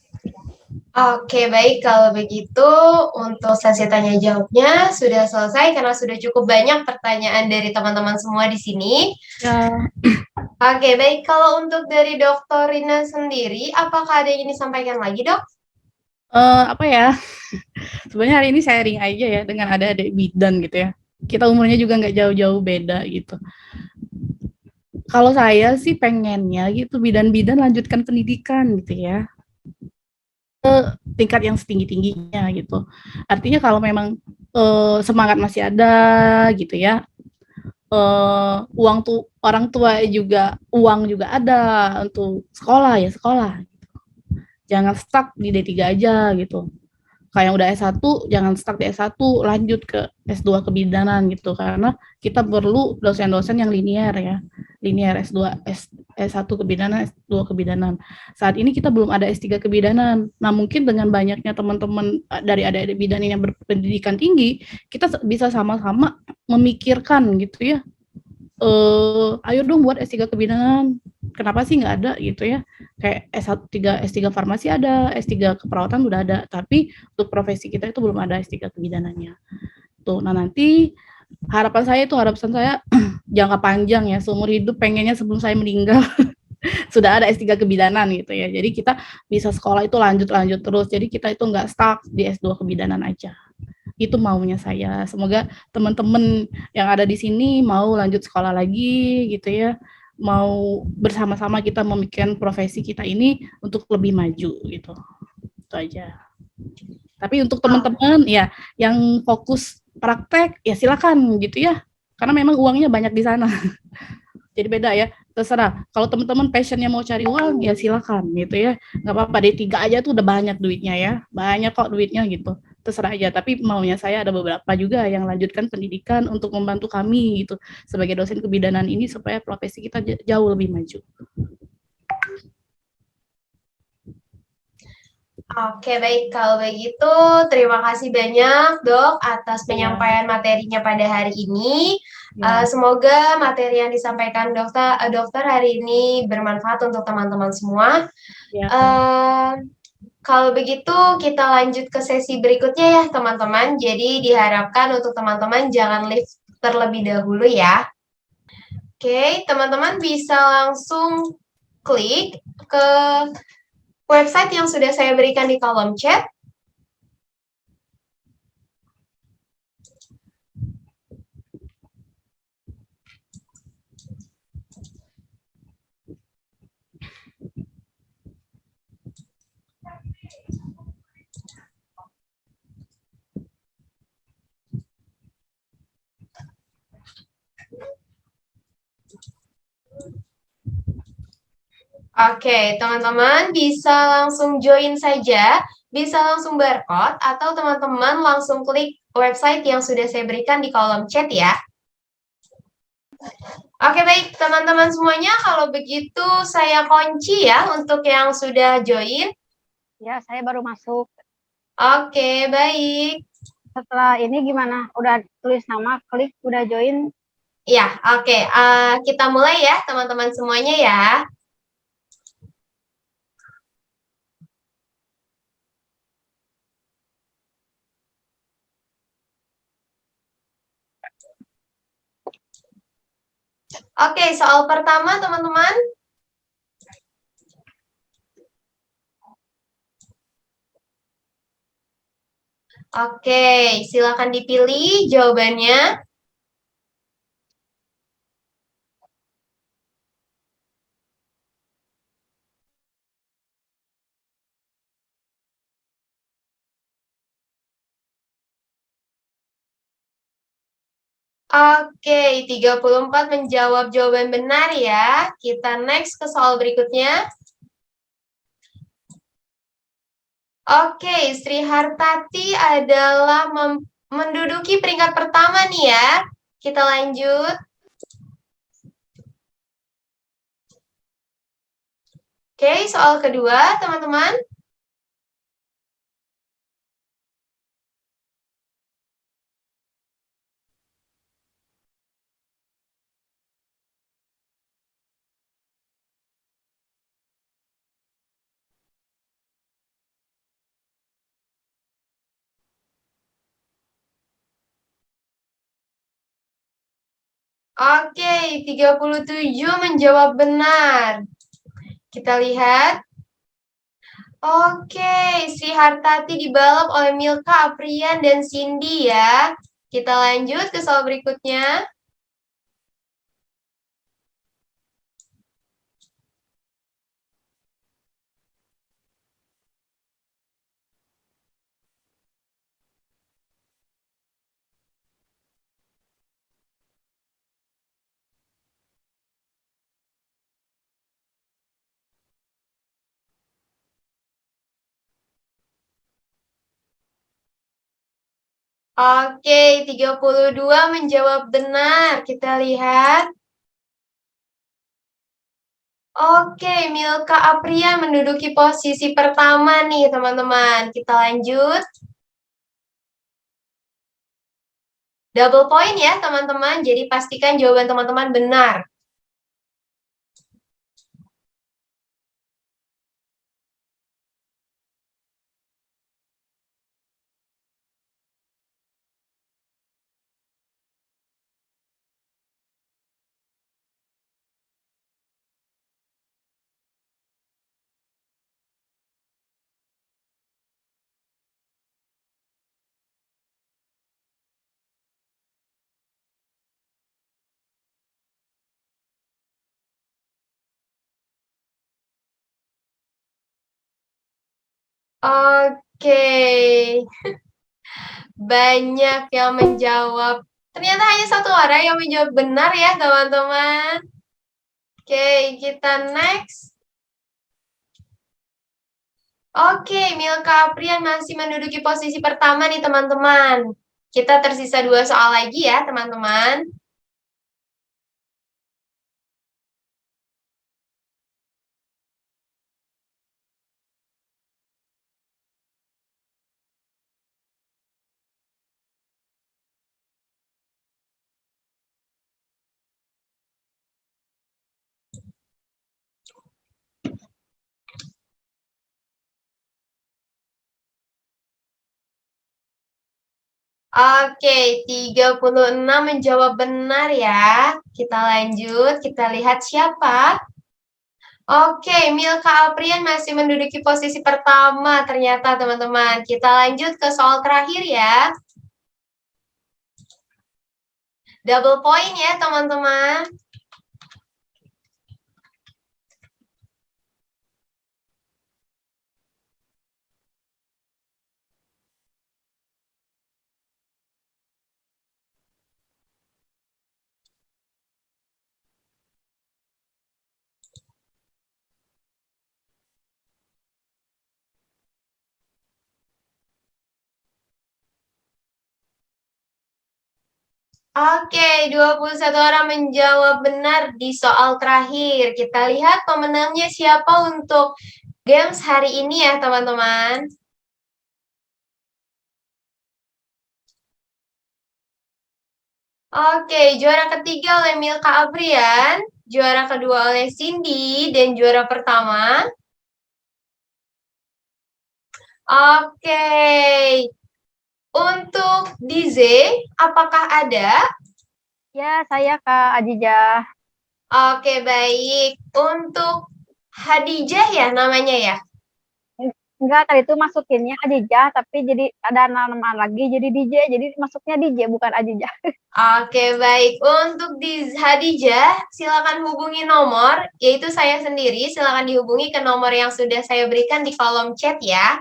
Oke, baik. Kalau begitu, untuk sesi tanya jawabnya sudah selesai karena sudah cukup banyak pertanyaan dari teman-teman semua di sini. Ya. Oke, baik. Kalau untuk dari Dr. Rina sendiri, apakah ada yang ingin disampaikan lagi, Dok? Apa ya? Sebenarnya hari ini sharing aja ya dengan adik-adik bidan gitu ya. Kita umurnya juga nggak jauh-jauh beda gitu. Kalau saya sih pengennya gitu bidan-bidan lanjutkan pendidikan gitu ya, tingkat yang setinggi-tingginya gitu. Artinya kalau memang semangat masih ada gitu ya, uang tuh orang tua juga, uang juga ada untuk sekolah ya sekolah. Jangan stuck di D3 aja gitu. Kayak yang udah S1, jangan stuck di S1, lanjut ke S2 kebidanan gitu, karena kita perlu dosen-dosen yang linear ya, linear S2, S1 kebidanan, S2 kebidanan. Saat ini kita belum ada S3 kebidanan. Nah, mungkin dengan banyaknya teman-teman dari adik-adik bidan yang berpendidikan tinggi, kita bisa sama-sama memikirkan gitu ya, ayo dong buat S3 kebidanan. Kenapa sih nggak ada gitu ya? Kayak S3 farmasi ada, S3 keperawatan udah ada, tapi untuk profesi kita itu belum ada S3 kebidanannya. Tuh, nah nanti harapan saya jangka panjang ya, seumur hidup pengennya sebelum saya meninggal sudah ada S3 kebidanan gitu ya. Jadi kita bisa sekolah itu lanjut terus. Jadi kita itu nggak stuck di S2 kebidanan aja. Itu maunya saya. Semoga teman-teman yang ada di sini mau lanjut sekolah lagi gitu ya. Mau bersama-sama kita memikirkan profesi kita ini untuk lebih maju gitu. Itu aja. Tapi untuk teman-teman ya yang fokus praktek ya silakan gitu ya. Karena memang uangnya banyak di sana. Jadi beda ya, terserah. Kalau teman-teman passionnya mau cari uang ya silakan gitu ya. Nggak apa-apa, D3 aja tuh udah banyak duitnya ya. Banyak kok duitnya gitu. Terserah aja, tapi maunya saya ada beberapa juga yang lanjutkan pendidikan untuk membantu kami gitu sebagai dosen kebidanan ini supaya profesi kita jauh lebih maju. Oke, baik. Kalau begitu, terima kasih banyak, Dok, atas penyampaian materinya pada hari ini. Semoga materi yang disampaikan dokter hari ini bermanfaat untuk teman-teman semua. Kalau begitu, kita lanjut ke sesi berikutnya ya, teman-teman. Jadi, diharapkan untuk teman-teman jangan leave terlebih dahulu ya. Oke, teman-teman bisa langsung klik ke website yang sudah saya berikan di kolom chat. Oke, teman-teman bisa langsung join saja, bisa langsung barcode, atau teman-teman langsung klik website yang sudah saya berikan di kolom chat ya. Oke, baik teman-teman semuanya, kalau begitu saya kunci ya untuk yang sudah join. Ya, saya baru masuk. Oke, baik. Setelah ini gimana? Udah tulis nama, klik, udah join. Ya, oke. Kita mulai ya teman-teman semuanya ya. Oke, soal pertama teman-teman. Oke, silakan dipilih jawabannya. Oke, 34 menjawab jawaban benar ya. Kita next ke soal berikutnya. Oke, Sri Hartati adalah menduduki peringkat pertama nih ya. Kita lanjut. Oke, soal kedua teman-teman. Oke, 37 menjawab benar. Kita lihat. Oke, Sri Hartati dibalap oleh Milka, Aprian, dan Cindy ya. Kita lanjut ke soal berikutnya. Oke, 32 menjawab benar. Kita lihat. Oke, Milka Aprian menduduki posisi pertama nih, teman-teman. Kita lanjut. Double point ya, teman-teman. Jadi pastikan jawaban teman-teman benar. Oke. Banyak yang menjawab. Ternyata hanya satu orang yang menjawab benar ya, teman-teman. Oke, kita next. Oke, Milka Aprian masih menduduki posisi pertama nih, teman-teman. Kita tersisa 2 soal lagi ya, teman-teman. Oke, 36 menjawab benar ya. Kita lanjut, kita lihat siapa. Oke, Milka Aprian masih menduduki posisi pertama ternyata, teman-teman. Kita lanjut ke soal terakhir ya. Double point ya, teman-teman. Oke, 21 orang menjawab benar di soal terakhir. Kita lihat pemenangnya siapa untuk games hari ini ya, teman-teman. Oke, juara ketiga oleh Milka Abrian, juara kedua oleh Cindy, dan juara pertama. Oke, untuk DJ, apakah ada? Ya, saya Kak Ajijah. Oke, baik. Untuk Hadijah ya namanya ya? Enggak, tadi itu masukinnya Ajijah, tapi jadi ada nama lagi jadi DJ, jadi masuknya DJ bukan Ajijah. Oke, baik. Untuk di Hadijah, silakan hubungi nomor, yaitu saya sendiri. Silakan dihubungi ke nomor yang sudah saya berikan di kolom chat ya.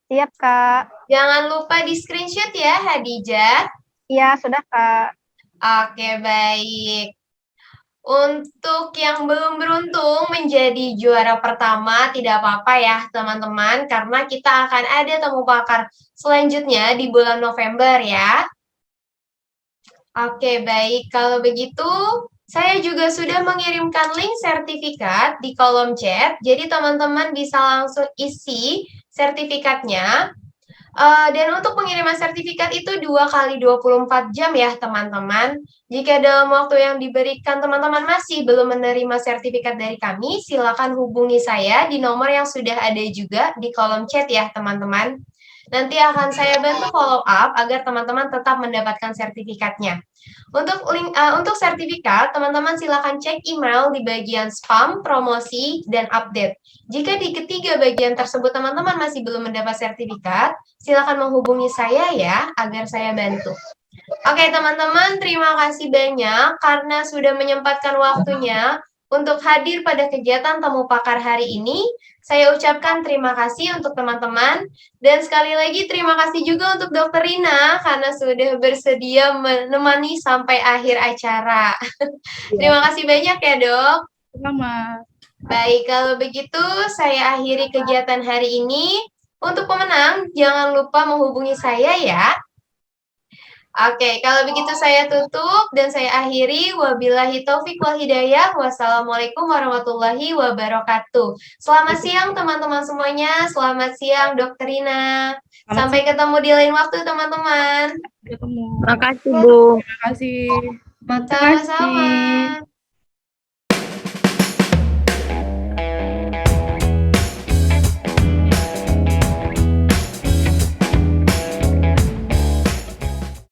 Siap, Kak. Jangan lupa di screenshot ya, Hadijah. Iya, sudah, Kak. Oke, baik. Untuk yang belum beruntung menjadi juara pertama, tidak apa-apa ya teman-teman, karena kita akan ada temu pakar selanjutnya di bulan November ya. Oke, baik. Kalau begitu, saya juga sudah mengirimkan link sertifikat di kolom chat, jadi teman-teman bisa langsung isi sertifikatnya. Dan untuk pengiriman sertifikat itu 2 kali 24 jam ya teman-teman. Jika dalam waktu yang diberikan teman-teman masih belum menerima sertifikat dari kami, silakan hubungi saya di nomor yang sudah ada juga di kolom chat ya teman-teman. Nanti akan saya bantu follow up agar teman-teman tetap mendapatkan sertifikatnya. Untuk sertifikat, teman-teman silakan cek email di bagian spam, promosi, dan update. Jika di ketiga bagian tersebut teman-teman masih belum mendapat sertifikat, silakan menghubungi saya ya, agar saya bantu. Oke teman-teman, terima kasih banyak karena sudah menyempatkan waktunya untuk hadir pada kegiatan Temu Pakar hari ini. Saya ucapkan terima kasih untuk teman-teman. Dan sekali lagi terima kasih juga untuk Dokter Rina karena sudah bersedia menemani sampai akhir acara. Terima kasih banyak ya dok. Selamat. Baik, kalau begitu saya akhiri kegiatan hari ini. Untuk pemenang, jangan lupa menghubungi saya ya. Oke, kalau begitu saya tutup dan saya akhiri. Wabillahi taufik wal hidayah. Wassalamualaikum warahmatullahi wabarakatuh. Selamat siang teman-teman semuanya. Selamat siang Dokter Rina. Sampai ketemu di lain waktu teman-teman. Ketemu. Terima kasih, Bu. Terima kasih. Sama-sama.